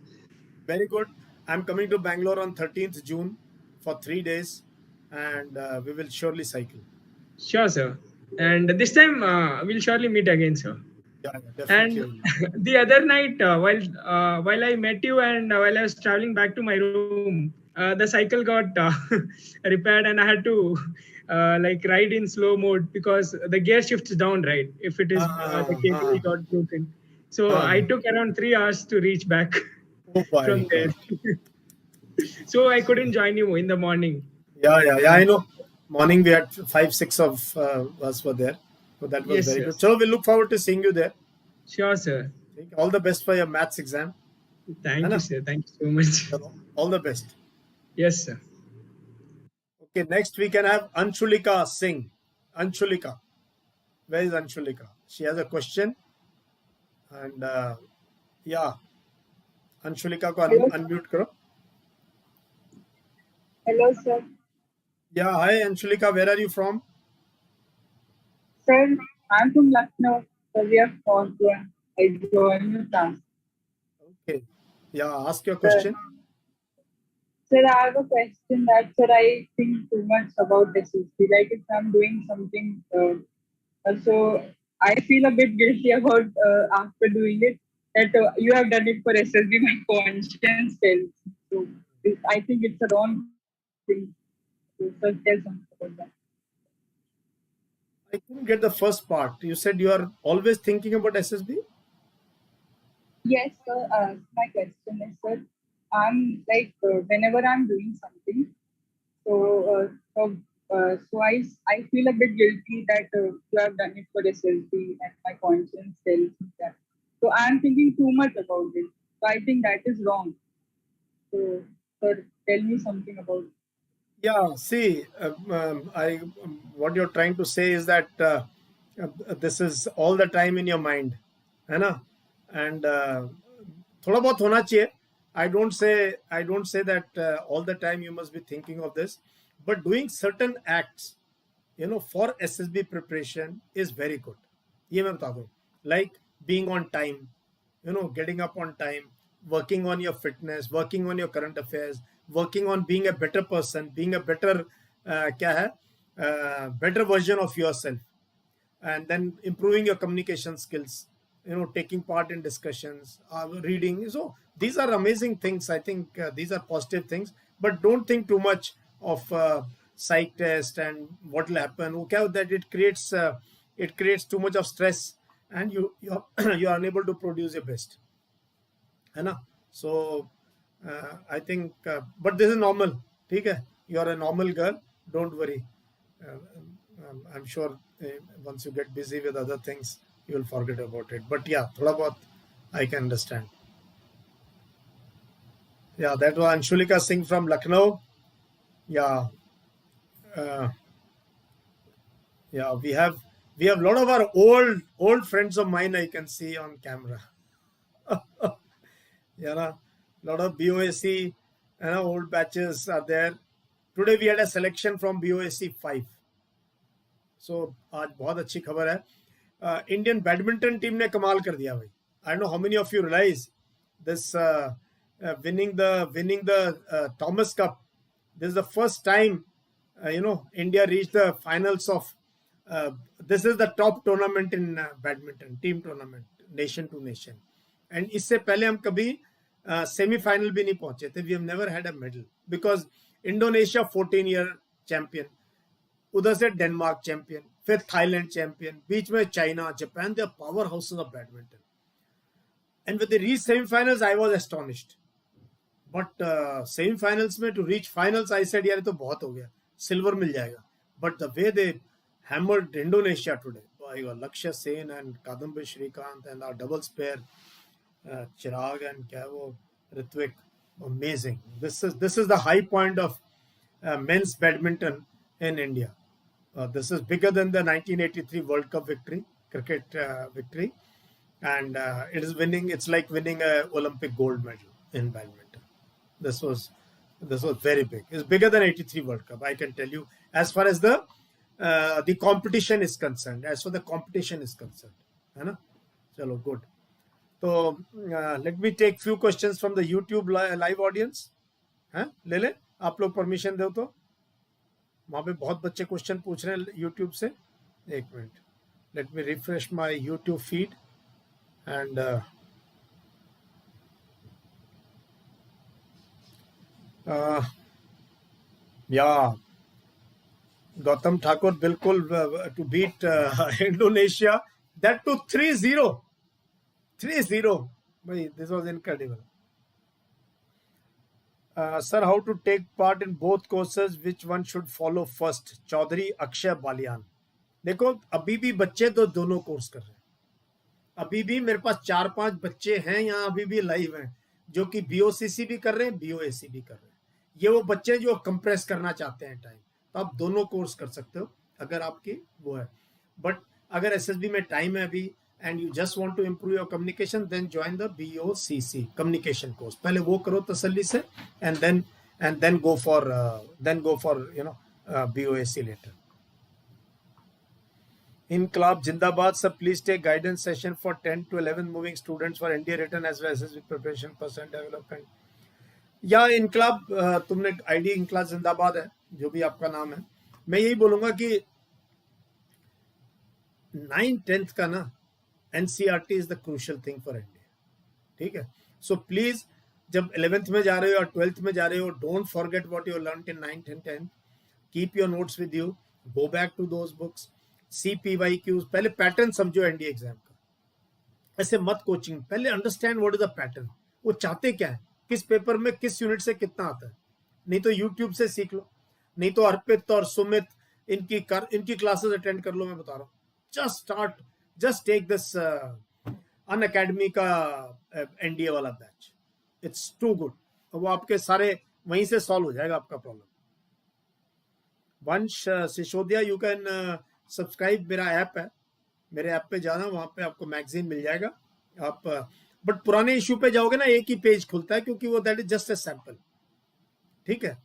Very good. I'm coming to Bangalore on 13th June for 3 days, and we will surely cycle. Sure, sir. And this time we'll surely meet again, sir. Yeah, definitely. And the other night, while I met you and while I was traveling back to my room, the cycle got repaired, and I had to ride in slow mode because the gear shifts down, right? If it is the cable got broken. So I took around 3 hours to reach back from there. So I couldn't join you in the morning. Yeah, I know. Morning we had 5-6 of us were there. So that was very good. So we look forward to seeing you there. Sure, sir. All the best for your maths exam. Thank you, sir. Thank you so much. All the best. Yes, sir. Okay, next we can have Anshulika Singh. Anshulika. Where is Anshulika? She has a question. And Anshulika ko unmute karo. Hello, sir. Yeah, hi Anshulika. Where are you from? Sir, I'm from Lucknow. So we are from here. I joined the class. Okay. Yeah, ask your question. Sir, I have a question that, sir, I think too much about SSB. Like if I'm doing something, so I feel a bit guilty about after doing it that you have done it for SSB. My conscience tells. So I think it's a wrong thing. So, sir, tell something about that. I couldn't get the first part. You said you are always thinking about SSB? Yes, sir. My question is, sir, I'm like whenever I'm doing something, so I feel a bit guilty that you have done it for a selfie, and my conscience tells me that. So I'm thinking too much about it. So I think that is wrong. So, sir, tell me something about. Yeah, see, what you're trying to say is that this is all the time in your mind, है ना? And थोड़ा बहुत होना चाहिए. I don't say that all the time you must be thinking of this, but doing certain acts, for SSB preparation is very good. ये मैं बता दूं. Like being on time, getting up on time, working on your fitness, working on your current affairs, working on being a better person, being a better क्या है better version of yourself, and then improving your communication skills, taking part in discussions, reading. So these are amazing things. I think these are positive things, but don't think too much of psych test and what will happen. Okay, that it creates too much of stress, and you're you're unable to produce your best, है ना? So I think but this is normal. ठीक है, you're a normal girl, don't worry. I'm sure once you get busy with other things you will forget about it, but yeah, थोड़ा बहुत I can understand. Yeah, that was Anshulika Singh from Lucknow. Yeah, yeah, we have a lot of our old friends of mine I can see on camera. Yeah, a lot of BOSC, old batches are there. Today we had a selection from BOSC 5. So आज बहुत अच्छी खबर है. इंडियन बैडमिंटन टीम ने कमाल कर दिया भाई. I don't know how many of you realize this winning the Thomas Cup. This is the first time India reached the finals of this is the top tournament in badminton, team tournament, nation to nation. And इससे पहले हम कभी सेमीफाइनल भी नहीं पहुंचे थे. We have never had a medal because Indonesia 14-year champion, उधर से डेनमार्क चैंपियन, फिर थाईलैंड चैंपियन, बीच में China, Japan, they are power houses of badminton. And with the reach semifinals I was astonished. But semifinals में to reach finals I said यार तो बहुत हो गया, सिल्वर मिल जाएगा. But the way they hammered Indonesia today by Lakshya Sen and Kidambi Srikanth and our doubles pair Chirag and क्या वो Ritwik, amazing. This is the high point of men's badminton in India. This is bigger than the 1983 World Cup cricket victory, and it is winning. It's like winning an Olympic gold medal in badminton. This was very big. It's bigger than 83 World Cup. I can tell you. As far as the competition is concerned, है ना? चलो good. So let me take few questions from the YouTube live audience. हैं? ले आप लोग परमिशन दो तो. वहाँ पे बहुत बच्चे क्वेश्चन पूछ रहे हैं यूट्यूब से. एक मिनट, let me refresh my YouTube feed and या गौतम ठाकुर बिल्कुल to beat Indonesia, that too 3-0 भाई, this was incredible. Sir, how to take part in both courses? Which one should follow first? Chaudhary Akshay Baliyan. देखो, अभी भी बच्चे तो दोनों कोर्स कर रहे हैं. अभी भी मेरे पास 4-5 बच्चे हैं यहाँ, अभी भी लाइव हैं, जो कि BOCC भी कर रहे हैं, BOAC भी कर रहे हैं. ये वो बच्चे जो कंप्रेस करना चाहते हैं टाइम, तो आप दोनों कोर्स कर सकते हो अगर आपकी वो है. बट अगर SSB में टाइम है अभी and you just want to improve your communication, then join the BOCC communication course. पहले वो करो तसल्ली से, and then go for BOAC later. Inqilab Jindabad, sir, please take guidance session for 10 to 11 moving students for NDA written as well as SSB preparation % development. या इनकलाब, तुमने ID इनकलाब जिंदाबाद है, जो भी आपका नाम है. मैं यही बोलूंगा कि 9th-10th का ना NCERT is the crucial thing for India. ठीक है? So please, जब 11th में जा रहे हो और 12th में जा रहे हो, don't forget what you learned in 9th and 10th. Keep your notes with you. Go back to those books. See PYQs. पहले पैटर्न समझो एनडीए एग्जाम का. ऐसे मत कोचिंग, पहले understand what is the pattern, वो चाहते क्या है, किस पेपर में किस यूनिट से कितना आता है। नहीं तो यूट्यूब से सीख लो, नहीं तो अर्पित और सुमित इनकी क्लासेस अटेंड कर लो। मैं बता रहा हूँ, just take this Unacademy का एनडीए वाला बैच, इट्स टू गुड। वो आपके सारे वहीं से सॉल्व हो जाएगा आपका प्रॉब्लम। वंश सिसोदिया, यू कैन सब्सक्राइब, मेरा ऐप है, मेरे ऐप पे जाना, वहां पे आपको मैगजीन मिल जाएगा। आप बट पुराने इश्यू पे जाओगे ना, एक ही पेज खुलता है, क्योंकि वो that is just a sample, ठीक है।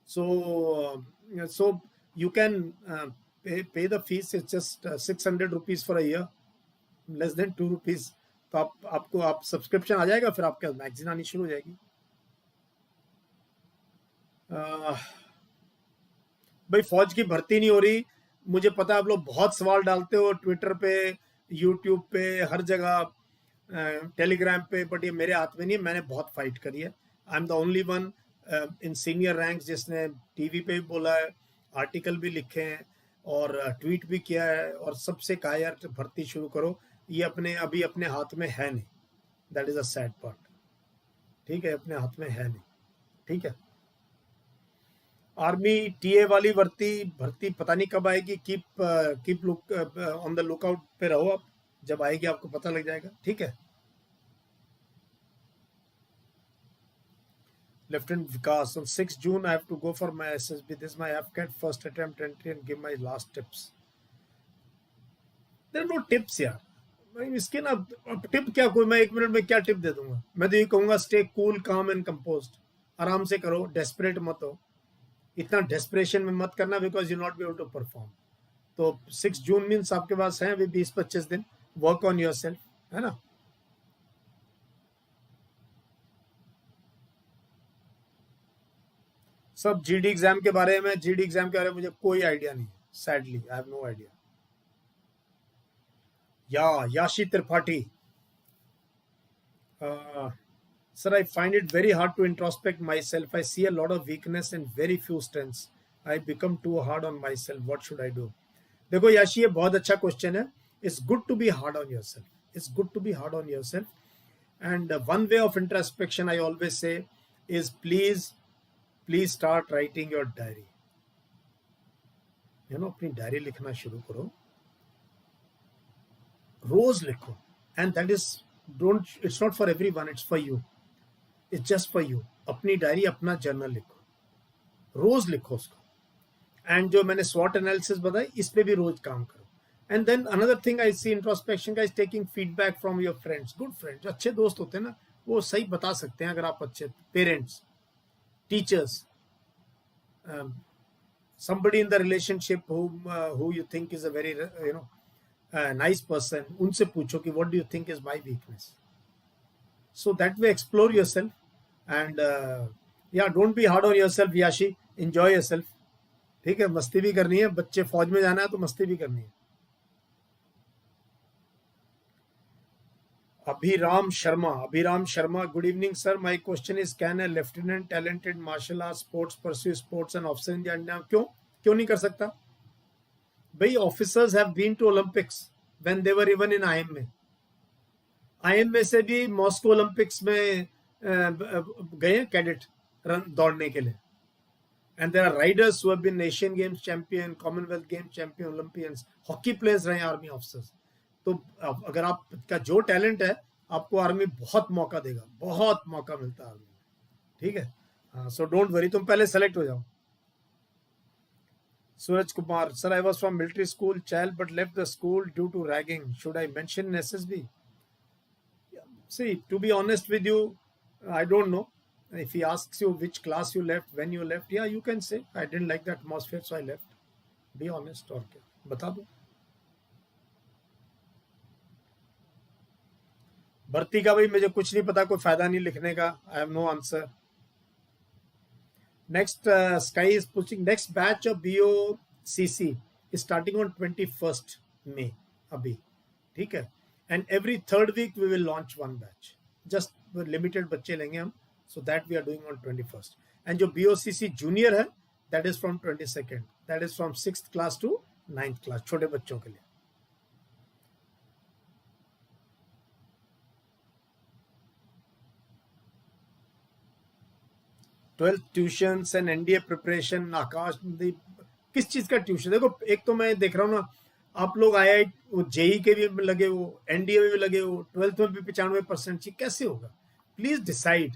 So you can pay the fees, it's just 600 rupees for a year, less than 2 rupees. तो आपको सब्सक्रिप्शन आ जाएगा, फिर आपके मैगजीन आनी शुरू हो जाएगी। भाई फौज की भर्ती नहीं हो रही, मुझे पता है आप लोग बहुत सवाल डालते हो ट्विटर पे, यूट्यूब पे, हर जगह, टेलीग्राम पे, बट ये मेरे हाथ में नहीं है। मैंने बहुत फाइट करी है। I am the only one in senior ranks जिसने टीवी पे भी बोला है, आर्टिकल भी लिखे हैं और ट्वीट भी किया है, और सबसे कहा यार भर्ती शुरू करो। ये अभी अपने हाथ में है नहीं, that is a sad part, ठीक है, अपने हाथ में है नहीं, ठीक है। आर्मी टीए वाली भर्ती पता नहीं कब आएगी, keep look on the lookout पे रहो आप, जब आएगी आपको पता लग जाएगा, ठीक है। Lieutenant Vikas, on 6 June I have to go for my SSB. This is my AFCAT first attempt entry and give my last tips. There are no tips यार, भाई इसके ना टिप क्या, कोई मैं 1 मिनट में क्या टिप दे दूंगा। मैं तो ये कहूंगा stay cool, calm and composed, आराम से करो, डेस्परेट मत हो, इतना डेस्परेशन में मत करना, because you not be able to perform. तो 6 जून मीन्स आपके पास है अभी 20-25 दिन, वर्क ऑन योर सेल्फ, है ना। सब जीडी एग्जाम के बारे में मुझे कोई आइडिया नहीं, sadly I have no idea. Yashi Tripathi, Sir, I find it very hard to introspect myself. I see a lot of weakness and very few strengths. I become too hard on myself. What should I do? देखो याशी, ये बहुत अच्छा क्वेश्चन है। It's good to be hard on yourself. It's good to be hard on yourself. And one way of introspection I always say is please start writing your diary. अपनी डायरी लिखना शुरू करो, रोज लिखो, and that is it's not for everyone, it's for you. It's just for you. अपनी डायरी, अपना जर्नल लिखो, रोज लिखो उसको। एंड जो मैंने स्वॉट एनालिसिस बताई, इस पे भी रोज काम करो। And then another thing I see introspection का is taking feedback from your friends, good friends, जो अच्छे दोस्त होते हैं ना, वो सही बता सकते हैं। अगर आप अच्छे parents, teachers, somebody in the relationship who you think is a very nice person, उनसे पूछो कि what do you think is my weakness. So that way explore yourself and don't be hard on yourself. याशी, enjoy yourself, ठीक है, मस्ती भी करनी है, बच्चे फौज में जाना है तो मस्ती भी करनी है। अभिराम Sharma, good evening sir, my question is can a lieutenant talented martial arts sports pursue sports and officer in the India? क्यों नहीं कर सकता भाई? Officers have been to Olympics when they were even in IM से भी मॉस्को ओलंपिक्स में गए कैडेट दौड़ने के लिए। And there are riders who have been Asian Games champion, Commonwealth Game champion, Olympians, hockey players रहे आर्मी ऑफिसर्स। तो अगर आपका जो टैलेंट है, आपको आर्मी बहुत मौका देगा, बहुत मौका मिलता है आर्मी में, ठीक है। हाँ, सो डोंट वरी, तुम पहले सेलेक्ट हो जाओ। Suraj Kumar, sir, I was from military school child but left the school due to ragging. Should I mention in SSB? See, to be honest with you, I don't know. If he asks you which class you left, when you left, yeah, you can say, I didn't like the atmosphere, so I left. Be honest, और क्या बता दो। भर्ती का भाई मुझे कुछ नहीं पता, कोई फायदा नहीं लिखने का। I have no answer. Next, Sky is pushing next batch of BOCC is starting on 21st May अभी, ठीक है। And every third week we will launch one batch. Just limited बच्चे लेंगे हम, so that we are doing on 21st. And जो BOCC junior है, that is from 22nd. That is from 6th class to 9th class, छोटे बच्चों के लिए। 12th tuitions and NDA preparation, Akash किस चीज का ट्यूशन? देखो एक तो मैं देख रहा हूँ ना, आप लोग आई वो जेई के भी लगे हो, एनडीए में भी लगे हो, 12th में भी 95% चाहिए, कैसे होगा? Please decide,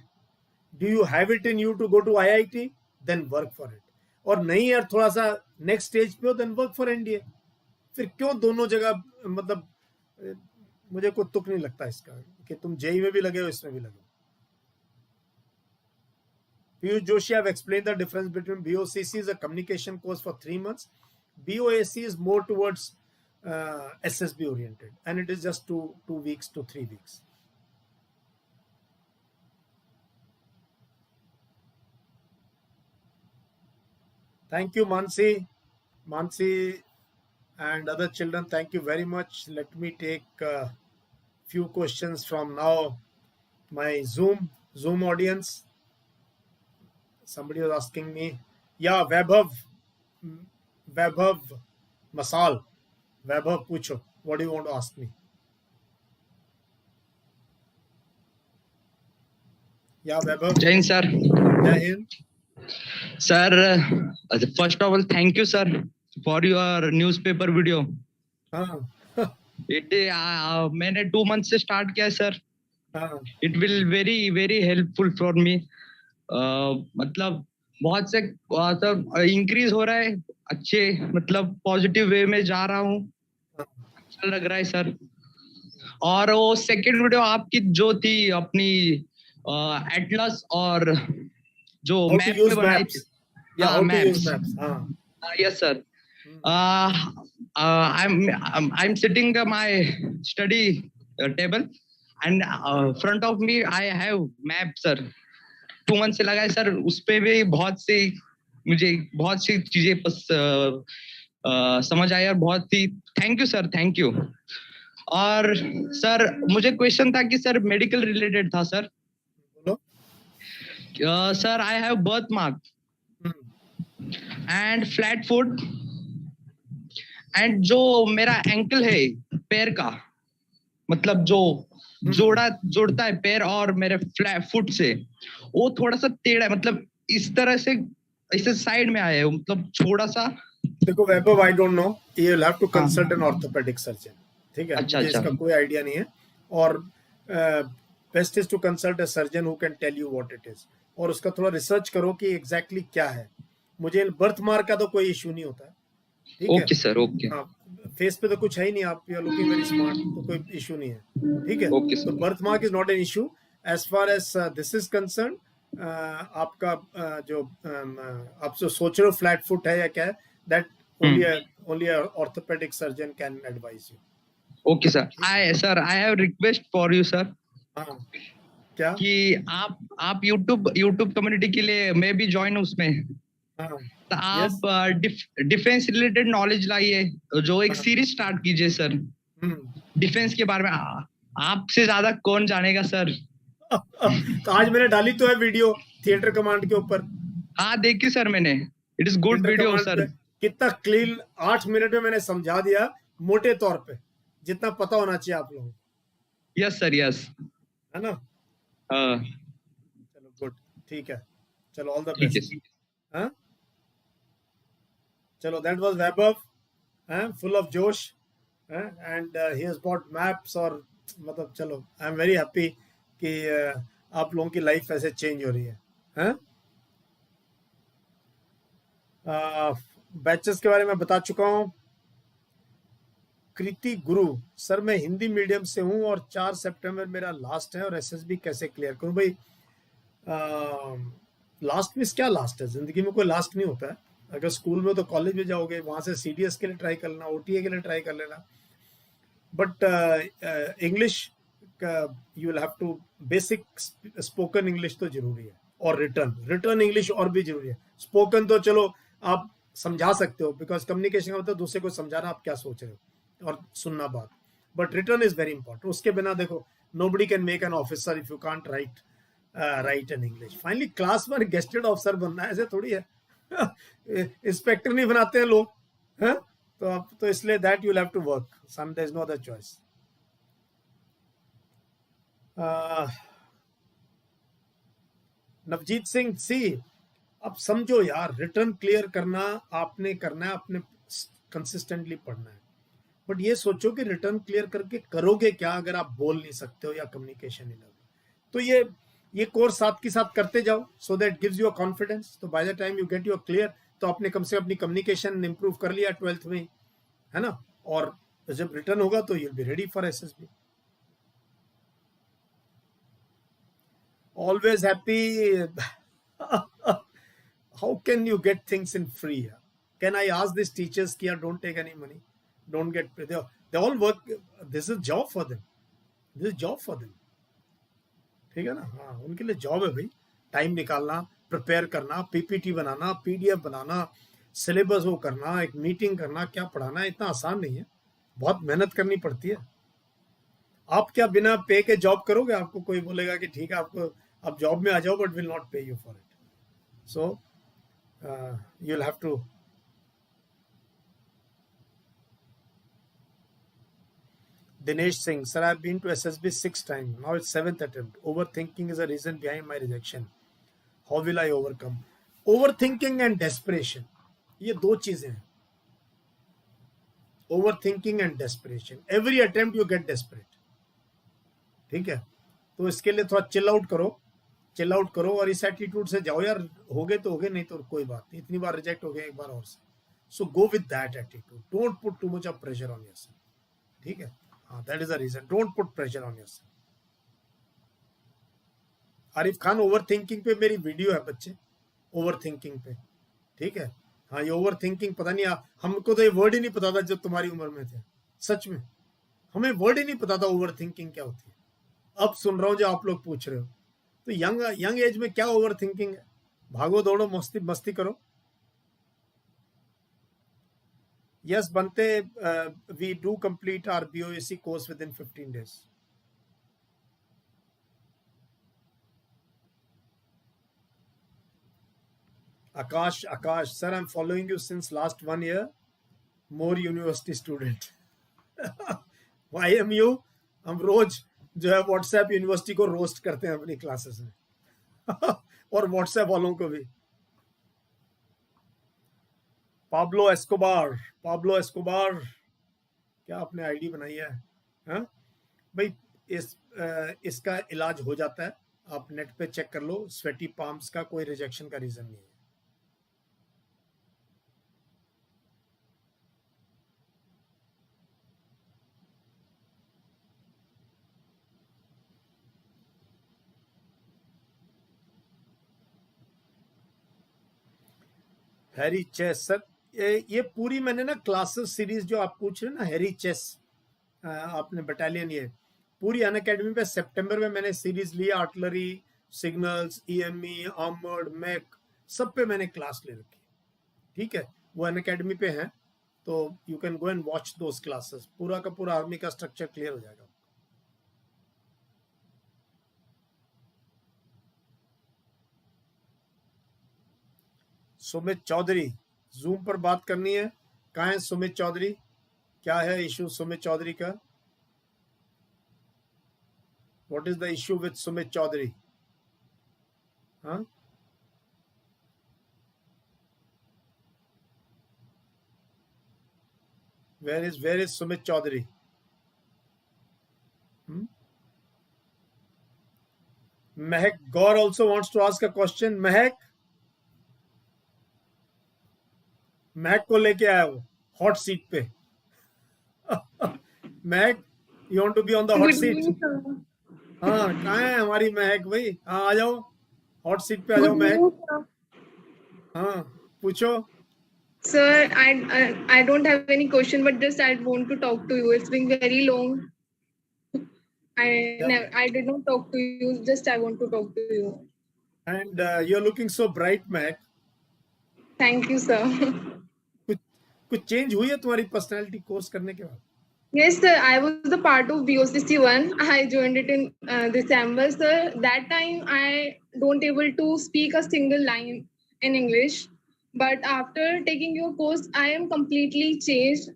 do you have it in you to go to IIT, then work for it, और नहीं यार थोड़ा सा नेक्स्ट स्टेज पे हो, देन वर्क फॉर एनडीए। फिर क्यों दोनों जगह, मतलब मुझे कोई तुक नहीं लगता इसका कि तुम जेई में भी लगे हो, इसमें भी लगे हो। Piyush Joshi have explained the difference between BOCC is a communication course for 3 months. BOAC is more towards SSB oriented, and it is just 2 weeks to 3 weeks. Thank you, Mansi. Mansi and other children, thank you very much. Let me take a few questions from now my Zoom audience. Somebody was asking me, yeah, Vaibhav Masal, Vaibhav पूछो, what do you want to ask me? Yeah, Vaibhav. Jai Hind, sir. Jai Hind. Sir, first of all, thank you, sir, for your newspaper video. हाँ मैंने 2 months से start किया है, sir. हाँ It will very helpful for me. मतलब बहुत से इंक्रीज हो रहा है, अच्छे मतलब पॉजिटिव वे में जा रहा हूँ, अच्छा लग रहा है सर। और वो सेकंड वीडियो आपकी जो थी अपनी एटलस और जो How to मैप use में बनाई maps. थी, Yeah, how to maps. use maps. हाँ Yes, sir. I'm sitting at my study table and front of me I have map, sir. 2 months से लगा है सर, उस पे भी मुझे बहुत सी चीजें समझ आई और बहुत ही thank you sir, thank you. और सर मुझे क्वेश्चन था कि सर मेडिकल रिलेटेड था सर। बोलो। Sir I have birthmark and flat foot and जो मेरा एंकल है पैर का, मतलब जो जोड़ता है पैर और मेरे फुट से, वो थोड़ा सा टेढ़ा है, मतलब इस तरह से इसे साइड में आया है, मतलब थोड़ा सा। देखो Vaibhav, I don't know, you will have to consult an orthopaedic surgeon, ठीक है? अच्छा, मुझे अच्छा। इसका कोई आइडिया नहीं है, और best is to consult a surgeon who can tell you what it is, और उसका थोड़ा रिसर्च करो कि एग्जैक्टली क्या है। मुझे बर्थ मार्क का तो कोई इशू नहीं होता है, ठीक है? Okay sir, okay. हाँ, फेस पे तो कुछ है ही नहीं, आप you are looking very smart, तो कोई इशू नहीं है, ठीक है? Okay sir. तो birthmark is not an issue as far as this is concern. आपका जो आप जो सोच रहे हो फ्लैट फुट है या क्या है, that only a orthopedic surgeon can advise you. Okay sir. I have request for you sir. हाँ, क्या? कि आप यूट्यूब कम्युनिटी के लिए मैं भी ज्वाइन हूँ उसमें। हाँ, तो आप डिफेंस रिलेटेड नॉलेज लाइए, जो एक सीरीज स्टार्ट कीजिए सर डिफेंस के बारे में। आपसे ज्यादा कौन जानेगा सर? तो आज मैंने डाली तो है वीडियो थिएटर कमांड के ऊपर। हाँ देखी सर मैंने, it is good video sir. कितना क्लीन 8 मिनट में मैंने समझा दिया, मोटे तौर पे, जितना पता होना चाहिए आप लोगों को। यस सर, यस, है ना? चलो गुड, ठीक है, चलो ऑल द बेस्ट। हाँ चलो, that was Vaibhav, full of josh, and he has bought maps, और मतलब चलो आई एम वेरी हैप्पी कि आप लोगों की लाइफ ऐसे चेंज हो रही है। बैचेस के बारे में बता चुका हूँ। कृति गुरु, सर मैं हिंदी मीडियम से हूँ और 4 सितंबर मेरा लास्ट है, और एसएसबी कैसे क्लियर करूँ? भाई लास्ट में क्या लास्ट है? जिंदगी में कोई लास्ट नहीं होता है। अगर स्कूल में तो कॉलेज में जाओगे, वहां से सीडीएस के लिए ट्राई कर लेना, ओटीए के लिए ट्राई कर लेना, but English you will have to, basic spoken English तो जरूरी है, और रिटर्न इंग्लिश और भी जरूरी है। स्पोकन तो चलो आप समझा सकते हो, बिकॉज कम्युनिकेशन का मतलब दूसरे को समझाना आप क्या सोच रहे हो और सुनना बात, but return is very important. उसके बिना देखो, nobody can make an officer if you can't right in English. Finally class 1 gazetted officer बनना है, ऐसे थोड़ी है। इंस्पेक्टर नहीं बनाते हैं लोग, हैं? तो इसलिए that you will have to work, some there is no other choice. Navjeet Singh, see अब समझो यार, रिटर्न क्लियर करना आपने करना है, आपने कंसिस्टेंटली पढ़ना है, बट ये सोचो कि रिटर्न क्लियर करके करोगे क्या अगर आप बोल नहीं सकते हो या कम्युनिकेशन नहीं लगे। तो ये कोर्स साथ के साथ करते जाओ, so that gives you a confidence. तो by the time you get your clear, तो आपने कम से अपनी कम्युनिकेशन इंप्रूव कर लिया 12th में, है ना, और जब रिटर्न होगा तो you will be ready for SSB. Always happy. How can you get things in free? Can I ask this teachers कि don't take any money, don't get, they all work, this is job for them, this is job for them, ठीक है ना। हाँ, उनके लिए जॉब है भाई, टाइम निकालना, प्रिपेयर करना, पीपीटी बनाना, पीडीएफ बनाना, सिलेबस वो करना, एक मीटिंग करना, क्या पढ़ाना, इतना आसान नहीं है, बहुत मेहनत करनी पड़ती है। आप क्या बिना पे के जॉब करोगे? आपको कोई बोलेगा कि ठीक है आपको आप जॉब में आ जाओ, but will not pay you for it, so you will have to. Dinesh Singh, sir, I've been to SSB 6 times. Now it's 7th attempt. Overthinking is a reason behind my rejection. How will I overcome? Overthinking and desperation. ये दो चीजें हैं. Overthinking and desperation. Every attempt you get desperate. ठीक है? तो इसके लिए थोड़ा चिल आउट करो और इस एटीट्यूड से जाओ यार, होगे तो होगे, नहीं तो कोई बात नहीं, इतनी बार रिजेक्ट हो गए, एक बार और से. So go with that attitude. Don't put too much of pressure on yourself. ठीक है? That is the reason. Don't put pressure on yourself. Arif Khan, over thinking पे मेरी वीडियो है बच्चे, ओवर थिंकिंग पे, ठीक है। हाँ, ये ओवर थिंकिंग पता नहीं, हमको तो ये वर्ड ही नहीं पता था जब तुम्हारी उम्र में थे, सच में हमें वर्ड ही नहीं पता था ओवर थिंकिंग क्या होती है। अब सुन रहा हूँ जो आप लोग पूछ रहे हो, तो यंग एज में क्या ओवर थिंकिंग है? भागो दौड़ो, मस्ती करो। Yes, Bante, we do complete our BOAC course within 15 days. Akash, sir, I'm following you since last 1 year. More university student. Why am you? हम रोज जो है व्हाट्सएप यूनिवर्सिटी को रोस्ट करते हैं अपनी क्लासेस में और व्हाट्सएप वालों को भी। पाब्लो एस्कोबार, क्या आपने आईडी बनाई है? हाँ भाई, इसका इलाज हो जाता है, आप नेट पे चेक कर लो, स्वेटी पाम्स का कोई रिजेक्शन का रीजन नहीं है। हैरी चेस, सर ये पूरी मैंने ना क्लासेस सीरीज जो आप पूछ रहे हैं ना, हैरी चेस आपने बटालियन, ये पूरी अनअकैडमी पे सितंबर में मैंने सीरीज ली, artillery, signals, EME, armoured, mech, सब पे मैंने क्लास ले रखी, ठीक है। वो अनअकैडमी पे है, तो you can go and watch those classes, पूरा का पूरा आर्मी का स्ट्रक्चर क्लियर हो जाएगा। सुमित चौधरी, जूम पर बात करनी है, कहाँ है सुमित चौधरी? क्या है इशू सुमित चौधरी का? What is the issue with Sumit Chaudhary? हाँ, where is Sumit Chaudhary? Mahak Gaur also wants to ask a question. महक को लेके आया वो हॉट सीट पे। Mahak, you want to be on the hot seat? हाँ, कहाँ है हमारी महक भाई? हाँ, आ जाओ हॉट सीट पे, आ जाओ महक। हाँ, पूछो। Sir, I don't have any question, but just I want to talk to you. It's been very long. I did not talk to you. Just I want to talk to you. And you're looking so bright, Mahak. Thank you, sir. कुछ चेंज हुई है तुम्हारी पर्सनालिटी कोर्स करने के बाद? Yes, sir. I was the part of BOCC 1. I joined it in December, sir. That time I don't able to speak a single line in English. But after taking your course, I am completely changed.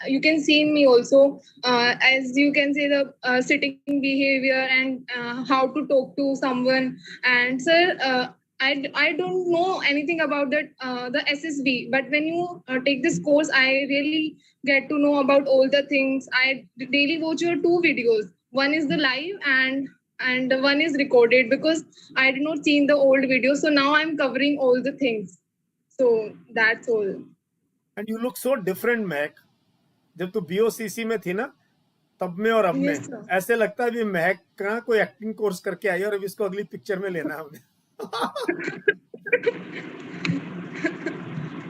You can see in me also, as you can say the sitting behavior and how to talk to someone. And sir, I don't know anything about that the SSB, but when you take this course, I really get to know about all the things. I daily watch your 2 videos. One is the live and one is recorded because I did not see the old video. So now I'm covering all the things. So that's all. And you look so different, महक. जब तू BOCC में थी ना, तब में और अब में Yes, sir. ऐसे लगता है भी महक का कोई एक्टिंग कोर्स करके आई है और अब इसको अगली पिक्चर में लेना है हमने.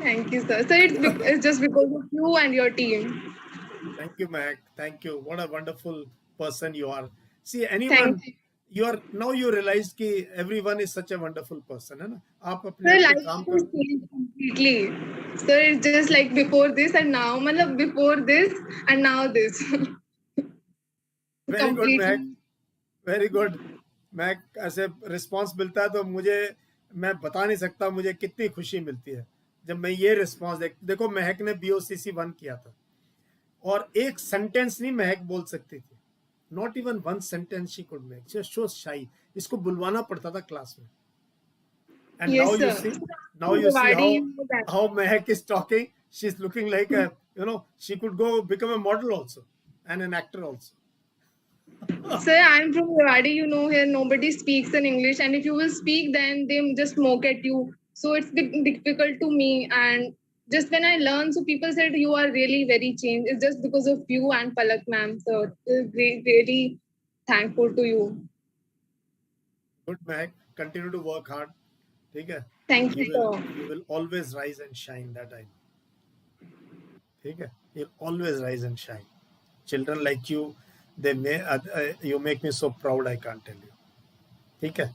Thank you, sir. So it's just because of you and your team. Thank you, Mahak. Thank you. What a wonderful person you are. See, anyone, Thank you. you are now you realize कि everyone is such a wonderful person, है ना? आप अपने Sir, आप पे life काम has करो. changed completely. So it's just like before this and now. मतलब before this and now this. Very good, Completely. Mahak. Very good. महक ऐसे रिस्पांस मिलता है तो मुझे मैं बता नहीं सकता मुझे कितनी खुशी मिलती है जब मैं ये रिस्पांस देखो महक ने BOCC 1 किया था और एक सेंटेंस नहीं महक बोल सकती थी. Not even one sentence she could make. She was so shy. इसको बुलवाना पड़ता था क्लास में. And Yes, now you sir. see, now you see Providing you that. how Mehak is talking. She's looking like a, she could go become a model also and an actor also. Sir, I'm from Rewari. You know, here nobody speaks in English, and if you will speak, then they just mock at you. So it's difficult to me. And just when I learned, so people said you are really very changed. It's just because of you and Palak ma'am. So really thankful to you. Good, Mehak. Continue to work hard. ठीक है? Thank you, sir. You will always rise and shine. That I know. ठीक है? You'll always rise and shine. Children like you, you make me so proud. I can't tell you. ठीक है?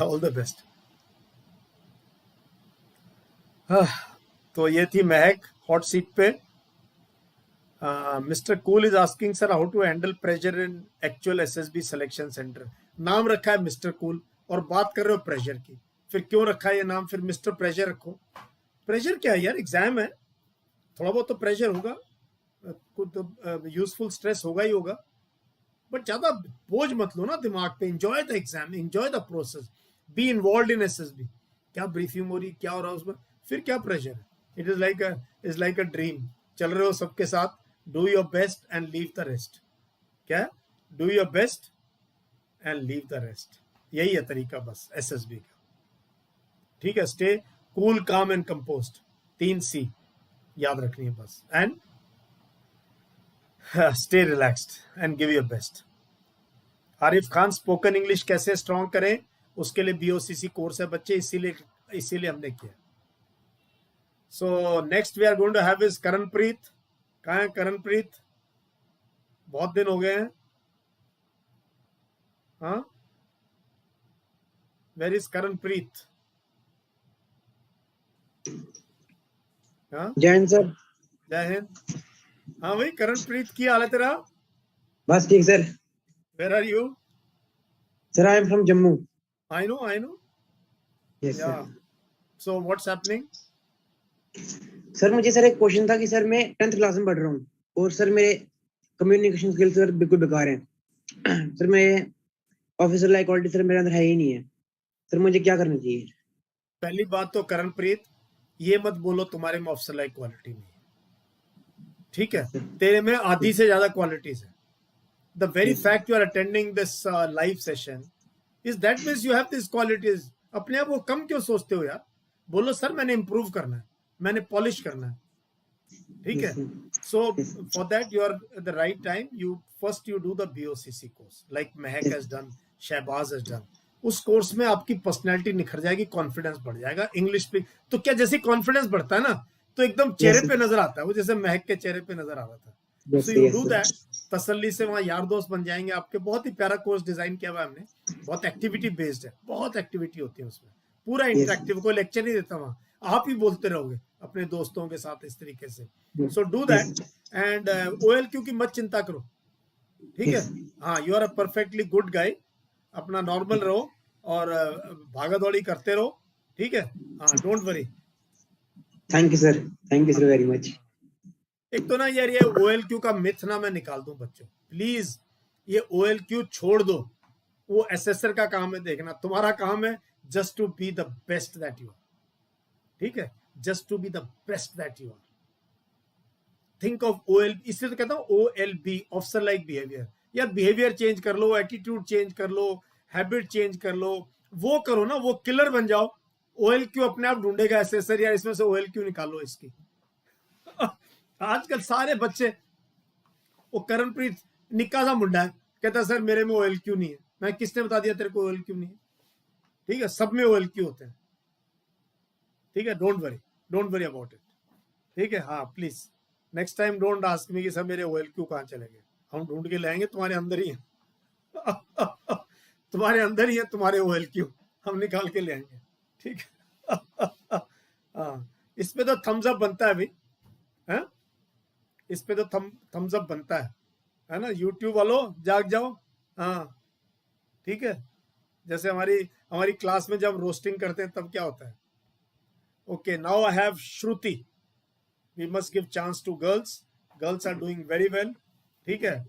All the best. तो ये थी महक हॉट सीट पे. Mister cool is asking sir how to handle pressure in actual SSB selection centre. नाम रखा है मिस्टर कूल और बात कर रहे हो प्रेशर की. फिर क्यों रखा है ये नाम? फिर मिस्टर प्रेशर रखो. प्रेशर क्या है यार? एग्जाम है, थोड़ा बहुत तो प्रेशर होगा, कुछ तो यूजफुल स्ट्रेस होगा ही होगा, बट ज्यादा बोझ मत लो ना दिमाग पे. Enjoy the exam, enjoy the process, be involve in SSB. क्या ब्रीफिंग हो रही, क्या हो रहा है उसमें, फिर क्या प्रेशर है? It is like a dream. चल रहे हो सबके साथ. Do your best and leave the rest. क्या? Do your best and leave the rest. यही है तरीका बस SSB का. ठीक है? Stay cool, calm and composed. 3 C याद रखनी है बस. And stay relaxed and give your best. Arif Khan, spoken English कैसे स्ट्रॉन्ग करें, उसके लिए BOCC कोर्स है बच्चे, इसीलिए हमने किया. So next we are going to have is Karanpreet. कहाँ है करणप्रीत? बहुत दिन हो गए हैं. हाँ, वेर इज करणप्रीत? हाँ, जय हिंद सर. जय हिंद. हाँ भाई करणप्रीत, की हाल है तेरा? बस ठीक sir. Where are you? Sir I am from Jammu. I know. Yes yeah. Sir. So what's happening? Sir मुझे सर एक क्वेश्चन था कि सर मैं 10th क्लास में पढ़ रहा हूँ और सर मेरे कम्युनिकेशन स्किल्स सर बिल्कुल बेकार हैं. सर मैं ऑफिसर लाइक क्वालिटी सर मेरे अंदर है ही नहीं है. सर मुझे क्या करना चाहिए? पहली बात तो करणप्रीत, ये मत बोलो तुम्हारे में ऑफिसर लाइक क्वालिटी नहीं है. ठीक है? तेरे में आधी से ज्यादा क्वालिटीज है. The very fact you are attending this live session is that means you have this qualities. अपने आप को कम क्यों सोचते हो यार? बोलो सर मैंने इंप्रूव करना है, मैंने पॉलिश करना है. ठीक है? So for that you are at the right time. You first you do the BOCC course like Mahak has done, Shahbaz has done. उस कोर्स में आपकी पर्सनैलिटी निखर जाएगी, कॉन्फिडेंस बढ़ जाएगा. इंग्लिश पे तो क्या, जैसे कॉन्फिडेंस बढ़ता है ना तो एकदम चेहरे पे नजर आता है, वो जैसे महक के चेहरे पे नजर आ रहा था. So you do that. तसल्ली से वहां यार दोस्त बन जाएंगे आपके. बहुत ही प्यारा कोर्स डिजाइन किया हुआ है हमने. बहुत एक्टिविटी बेस्ड है, बहुत एक्टिविटी होती है उसमें, पूरा इंटरेक्टिव. कोई लेक्चर नहीं देता वहां, आप ही बोलते रहोगे अपने दोस्तों के साथ इस तरीके से. So do that. And OLQ की मत चिंता करो. ठीक है? हाँ, you are a perfectly good guy. अपना नॉर्मल रहो और भागा दौड़ी करते रहो. ठीक है? हाँ, don't worry. Thank you sir. Thank you sir very much. एक तो ना यार ये OLQ का मिथ ना मैं निकाल दूं बच्चों, प्लीज. ये OLQ छोड़ दो. वो SSR का काम है देखना. तुम्हारा काम है just to be the best that you are. ठीक है, just to be the best that you are. Think of OLB, इसलिए तो कहता हूँ OLB, ऑफिसर लाइक बिहेवियर. या बिहेवियर चेंज कर लो, एटीट्यूड चेंज कर लो, हैबिट चेंज कर लो, वो करो ना, वो किलर बन जाओ. OLQ अपने आप ढूंढेगा ऐसे सर यार इसमें से OLQ निकालो इसकी. आजकल सारे बच्चे, वो करणप्रीत निक्का सा मुंडा है, कहता सर मेरे में OLQ नहीं है. मैं किसने बता दिया तेरे को OLQ नहीं है? ठीक है, सब में OLQ होते हैं. ठीक है, डोंट वरी अबाउट इट. ठीक है, हाँ please next time don't ask me कि सर मेरे OLQ कहाँ चले गए. हम ढूंढ के लाएंगे, तुम्हारे अंदर ही है. तुम्हारे अंदर ही है तुम्हारे OLQ, हम निकाल के ले आएंगे. ठीक है. हाँ, इस पे तो थम्स अप बनता है भाई. है, इस पे तो थम्स अप बनता है ना. यूट्यूब वालों जाग जाओ. हाँ ठीक है, जैसे हमारी क्लास में जब रोस्टिंग करते हैं तब क्या होता है. Okay, now I have Shruti. We must give chance to girls. Girls are doing very well. ठीक है,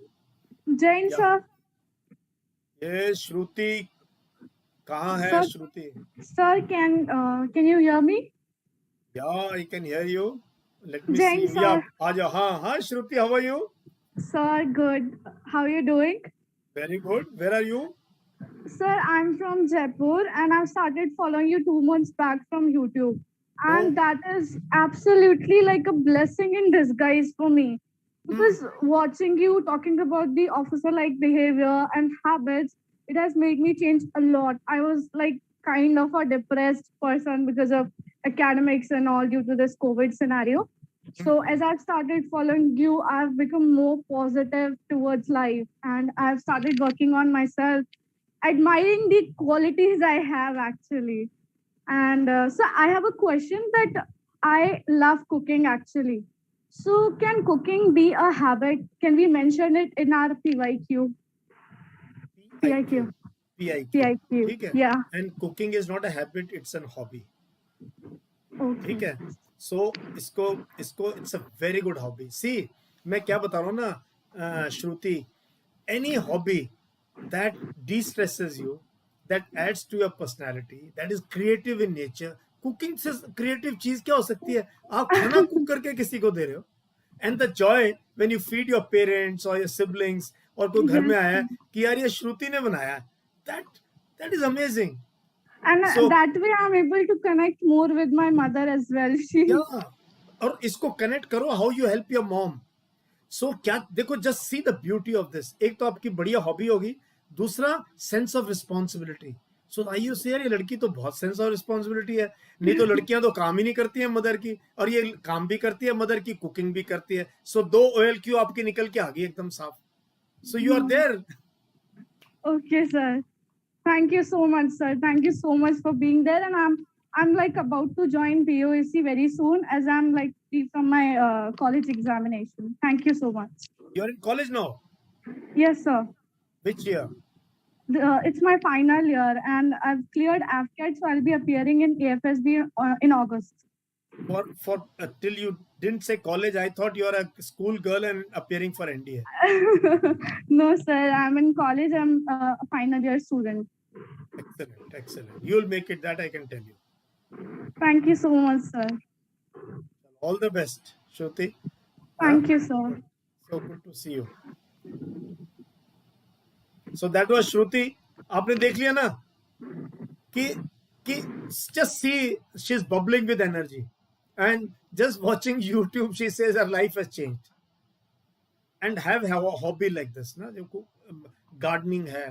जैन सर. ये श्रुति कहाँ है? Shruti sir, can you hear me? Yeah I can hear you. Let me Jane, see. sir. Yeah आ जाओ. हाँ Shruti, how are you? Sir, good. How are you doing? Very good. Where are you? Sir, I'm from Jaipur and I've started following you 2 months back from YouTube. And that is absolutely like a blessing in disguise for me. Because watching you talking about the officer-like behavior and habits, it has made me change a lot. I was like kind of a depressed person because of academics and all due to this COVID scenario. So as I've started following you, I've become more positive towards life and I've started working on myself, admiring the qualities I have actually. And so I have a question that I love cooking actually. So can cooking be a habit? Can we mention it in our PYQ? PIQ. ठीक है. Yeah. And cooking is not a habit, it's an hobby. Okay. ठीक है. सो इसको it's a very good hobby. See मैं क्या बता रहा हूँ ना Shruti, any hobby that de-stresses you, that adds to your personality, that is creative in nature. Cooking से क्रिएटिव चीज क्या हो सकती है? आप खाना कुक करके किसी को दे रहे हो. And the Joy when you feed your parents और योर सिबलिंग्स, और कोई घर में आया कि यार ये श्रुति ने बनाया, that is amazing. And So- that way I'm able to connect more with my mother as well. Yeah. और इसको कनेक्ट करो, how you help your mom. So क्या देखो, just see the beauty of this. एक तो आपकी बढ़िया हॉबी होगी, दूसरा सेंस ऑफ रिस्पॉन्सिबिलिटी. सो आइयो से यार ये लड़की तो बहुत सेंस ऑफ रिस्पॉन्सिबिलिटी है. नहीं तो लड़कियां तो काम ही नहीं करती हैं मदर की, और ये काम भी करती है मदर की, कुकिंग भी करती है. सो 2 OLQ आपकी निकल के आ गई एकदम साफ. So you are there. Okay, sir. Thank you so much, sir. Thank you so much for being there. And I'm like about to join BOAC very soon as I'm like free from my college examination. Thank you so much. You are in college now. Yes, sir. Which year? It's my final year and I've cleared AFCAT, so I'll be appearing in AFSB in August. For till you didn't say college, I thought you are a school girl and appearing for NDA. No, sir. I'm in college. I'm a final year student. Excellent. You'll make it, that I can tell you. Thank you so much, sir. All the best, Shruti. Thank you, sir. So good to see you. So that was Shruti. आपने देख लिया ना कि just see, she's bubbling with energy, and just watching YouTube, she says her life has changed. And have a hobby like this, ना, जो gardening है,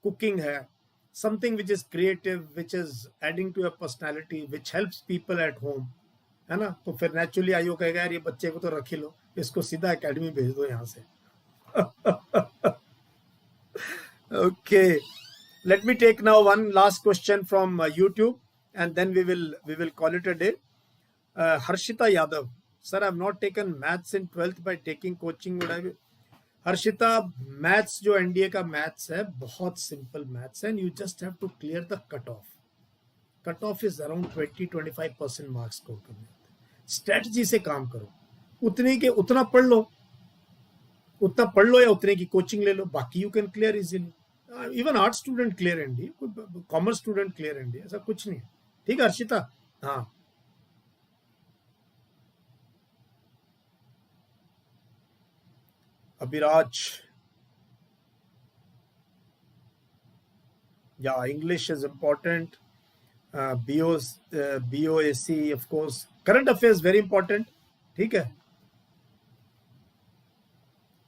cooking है, something which is creative, which is adding to your personality, which helps people at home, है ना. तो फिर naturally आयो कहेगा यार ये बच्चे को तो रख ही लो, इसको सीधा एकेडमी भेज दो यहाँ से. Okay, let me take now one last question from YouTube, and then we will call it a day. Harshita Yadav, sir, I have not taken maths in 12th by taking coaching. Would I be? Harshita, maths जो NDA का maths है, बहुत simple maths है, and you just have to clear the cutoff. Cutoff is around 20-25% marks score करने होते हैं. Strategy से काम करो, उतना पढ़ लो या उतने की कोचिंग ले लो, बाकी you can clear easily. Even art student clear ND, commerce student clear ND, ऐसा कुछ नहीं है। ठीक है हर्षिता? हाँ Abhiraj, yeah, English is important. BOAC of course, current affairs very important. ठीक है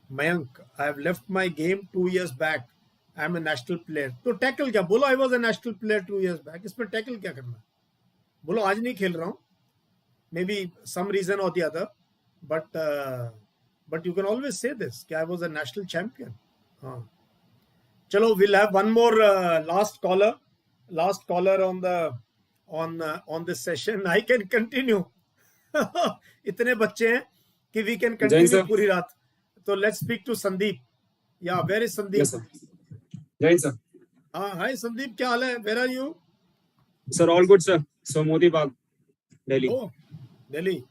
Mayank, I have left my game 2 years back. I am a national player. तो टैकल क्या बोलो? I was a national player 2 years back. इसमें टैकल क्या करना? बोलो आज नहीं खेल रहा हूँ, maybe some reason or the other, but you can always say this कि I was a national champion. हाँ चलो, we'll have one more last caller on this session. I can continue. इतने बच्चे हैं कि we can continue पूरी रात. So let's speak to Sandeep. Yeah, where is Sandeep? Yes, sir. Jai sir. Hi Sandeep, क्या हाल है? Where are you? Sir, all good, sir. So Modi Bagh, Delhi. Oh, Delhi.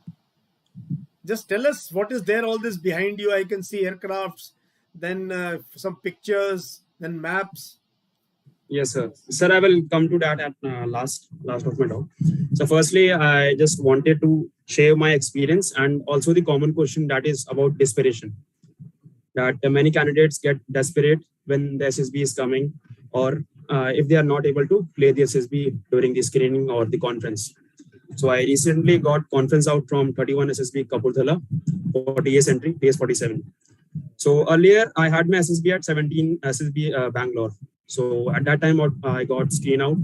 Just tell us what is there all this behind you. I can see aircrafts, then some pictures, then maps. Yes, sir. Sir, I will come to that at last of my talk. So firstly, I just wanted to share my experience and also the common question that is about desperation. That many candidates get desperate when the SSB is coming, or if they are not able to play the SSB during the screening or the conference. So I recently got conference out from 31 SSB Kapurthala for TS entry, TS 47. So earlier I had my SSB at 17 SSB Bangalore. So at that time I got screen out,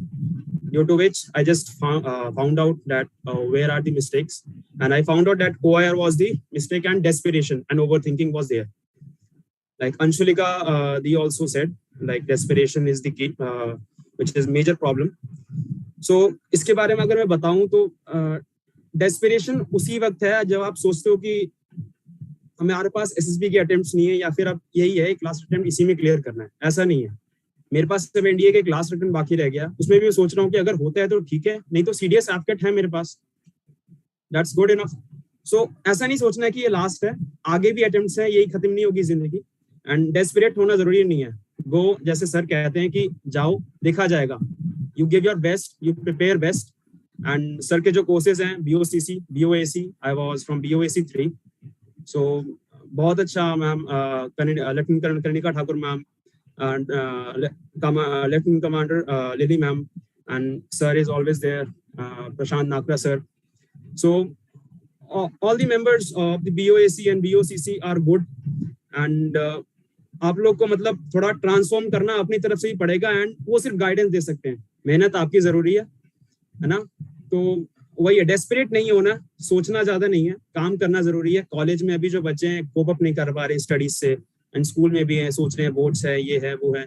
due to which I just found out that where are the mistakes, and I found out that OIR was the mistake and desperation and overthinking was there. Like Anshulika, they also said like desperation is the key, which is major problem. So इसके बारे में अगर मैं बताऊं तो desperation उसी वक्त है जब आप सोचते हो कि हमारे पास SSB के अटेम्प्ट्स नहीं है, या फिर अब यही है क्लास अटेम्प्ट इसी में क्लियर करना है. ऐसा नहीं है, मेरे पास सिर्फ एनडीए के क्लास रिटर्न बाकी रह गया, उसमें भी मैं सोच रहा हूँ कि अगर होता है तो ठीक है, नहीं तो सीडीएस एफकेट है मेरे पास, दैट्स गुड इनफ. सो ऐसा नहीं सोचना है कि ये लास्ट है, आगे भी अटेम्प्ट्स है, यही खत्म नहीं होगी जिंदगी. एंड डेस्परेट होना जरूरी नहीं है. गो, जैसे सर कहते हैं कि जाओ, देखा जाएगा. You give your best, you prepare best. And sir के जो कोर्सेज हैं BOCC, BOAC, I was from BOAC 3. सो बहुत अच्छा ma'am, lieutenant Kanika Thakur ma'am, and Lieutenant Commander Lily ma'am, and sir is always there, Prashant Nakra sir. So all the members of the BOAC and BOCC are good, and आप लोग को मतलब थोड़ा ट्रांसफॉर्म करना अपनी तरफ से ही पड़ेगा, एंड वो सिर्फ गाइडेंस दे सकते हैं. मेहनत आपकी जरूरी है ना. तो वही है, डेस्परेट नहीं होना, सोचना ज्यादा नहीं है, काम करना जरूरी है. कॉलेज में अभी जो बच्चे हैं कोप अप नहीं कर पा रहे स्टडीज से, एंड स्कूल में भी है, सोच रहे हैं बोर्ड्स है, ये है वो है,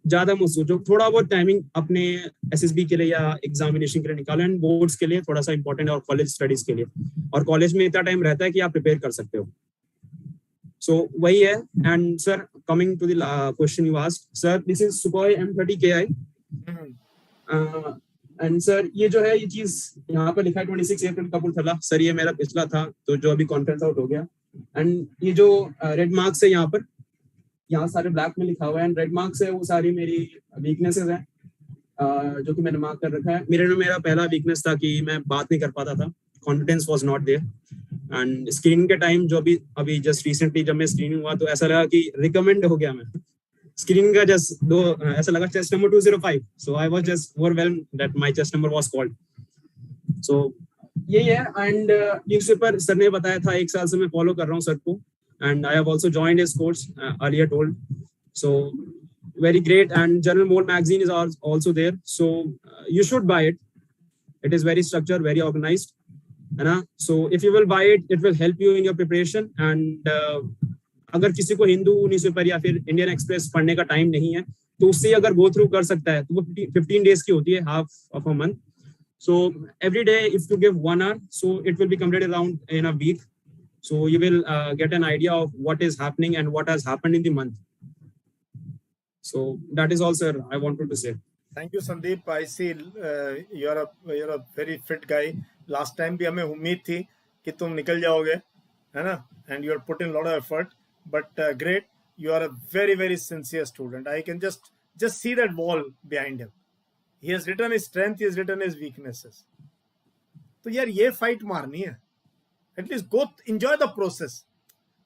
ज्यादा मत सोचो. थोड़ा बहुत टाइमिंग अपने एसएसबी के लिए या एग्जामिनेशन के लिए निकालो, एंड बोर्ड्स के लिए थोड़ा सा इंपॉर्टेंट है, और कॉलेज स्टडीज के लिए. और कॉलेज में इतना टाइम रहता है कि आप प्रिपेयर कर सकते हो. सो वही है. And sir, coming to the question you asked, sir this is Sukhoi M30KI. And sir ये जो है, ये चीज यहाँ पर लिखा है 26 अप्रैल कपूरथला. सर ये मेरा पिछला था, तो जो अभी कॉन्फ्रेंस आउट हो गया. एंड ये जो रेड मार्क्स है यहाँ पर, यहाँ सारे ब्लैक में लिखा हुआ है, एंड रेड मार्क्स है वो सारी मेरी वीकनेसेस हैं, जो कि मैंने मार्क कर रखा है. मेरा पहला वीकनेस था कि मैं बात नहीं कर पाता था, confidence was not there. And screening के टाइम जो अभी जस्ट रिसेंटली जब मैं स्क्रीनिंग हुआ, तो ऐसा लगा कि रिकमेंड हो गया मैं. स्क्रीनिंग का जस्ट ऐसा लगा chest number 205, so I was just overwhelmed that my chest number was called. So यही है. एंड न्यूज़पेपर सर ने बताया था, 1 साल से मैं फॉलो कर रहा हूँ सर को, and I have also joined his course earlier told. So very great. And general मोल magazine is also there, so you should buy it. It is very structured, very organised, है ना. So if you will buy it, it will help you in your preparation. And अगर किसी को हिंदू न्यूज़पेपर या फिर इंडियन एक्सप्रेस पढ़ने का टाइम नहीं है, तो उससे अगर गो थ्रू कर सकता है, तो वो 15 डेज की होती है, half of a month. So every day, if you give 1 hour, so it will be completed around in a week. So you will get an idea of what is happening and what has happened in the month. So that is all, sir, I wanted to say. Thank you, Sandeep. I see you're a very fit guy. Last time भी हमें उम्मीद थी कि तुम निकल जाओगे, है ना? And you are putting a lot of effort. But great. you are a very, very sincere student. I can just see that wall behind him. He has written his strength, he has written his weaknesses. तो यार ये फाइट मारनी है. At least go enjoy the process.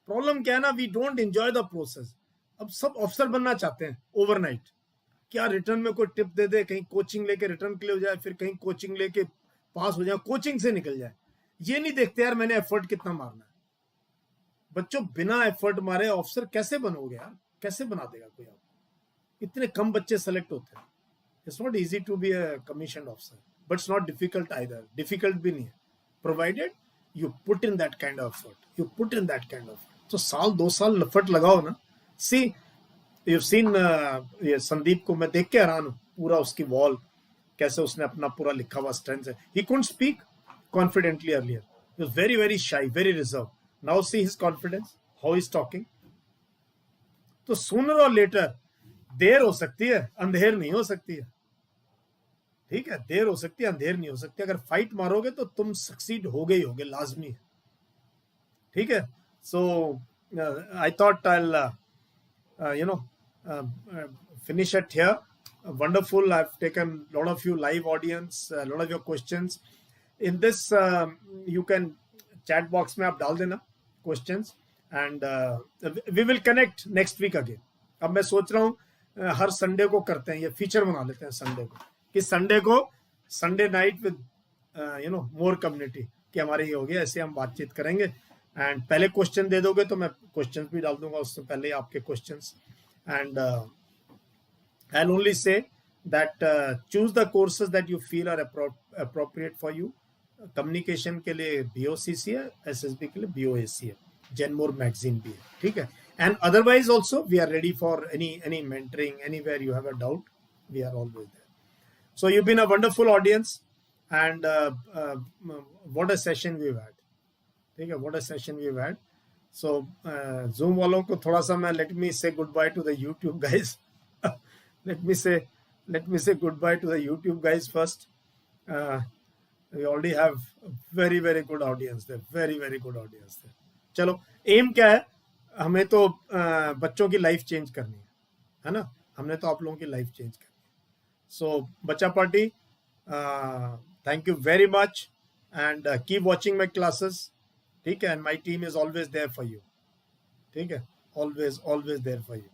Problem क्या है ना, we don't enjoy the process. अब सब ऑफिसर बनना चाहते हैं ओवरनाइट. क्या रिटर्न में कोई टिप दे दे, कहीं कोचिंग लेके रिटर्न के लिए हो जाए, फिर कहीं कोचिंग लेके पास हो जाए, कोचिंग से निकल जाए. ये नहीं देखते यार मैंने एफर्ट कितना मारना है. बच्चों बिना एफर्ट मारे ऑफिसर कैसे बनोगे यार? कैसे बना देगा कोई आपको? इतने कम बच्चे सेलेक्ट होते हैं. It's not easy to be a commission officer, but it's not difficult either. Difficult भी नहीं है, provided you put in that kind of effort. You put in that kind of. तो साल 2 साल एफर्ट लगाओ ना. सी यू सीन ये संदीप को मैं देख के हैरान हूं. पूरा उसकी वॉल कैसे उसने अपना पूरा लिखा हुआ स्ट्रेंथ है. He couldn't speak confidently earlier. He was very very shy, very reserve. Now see his confidence, how he is talking. तो सूनर और लेटर, देर हो सकती है, अंधेर नहीं हो सकती है. ठीक है, देर हो सकती है, अंधेर नहीं हो सकती. अगर फाइट मारोगे तो तुम सक्सीड हो गए होगे, लाजमी है. ठीक है. So I thought I finish it here. Wonderful. I've taken a lot of you live audience, a lot of your questions. In this, you can chat box में आप डाल देना questions and we will connect next week again. अब मैं सोच रहा हूँ हर संडे को करते हैं, ये फीचर बना लेते हैं संडे को, कि संडे को Sunday night with more community कि हमारे ये हो गया, ऐसे हम बातचीत करेंगे. एंड पहले क्वेश्चन दे दोगे तो मैं क्वेश्चंस भी डाल दूंगा, उससे पहले आपके questions. And I'll only say that choose the courses that you feel are appropriate for you. Communication के लिए BOCC है, SSB के लिए BOAC है, Genmore magazine भी है. ठीक है. And otherwise also we are ready for any mentoring, anywhere you have a doubt, we are always there. So you've been a wonderful audience and what a session we've had. ठीक है, what a session we've had. So Zoom वालों को थोड़ा सा मैं let me say goodbye to the YouTube guys. Let me say goodbye to the YouTube guys first. We already have very very good audience there, very very good audience there. चलो, एम क्या है? हमें तो बच्चों की लाइफ चेंज करनी है ना. हमने तो आप लोगों की लाइफ चेंज करनी है. सो बच्चा party, thank you very much and keep watching my classes. ठीक है, and my team is always there for you. ठीक है, ऑलवेज देयर फॉर यू.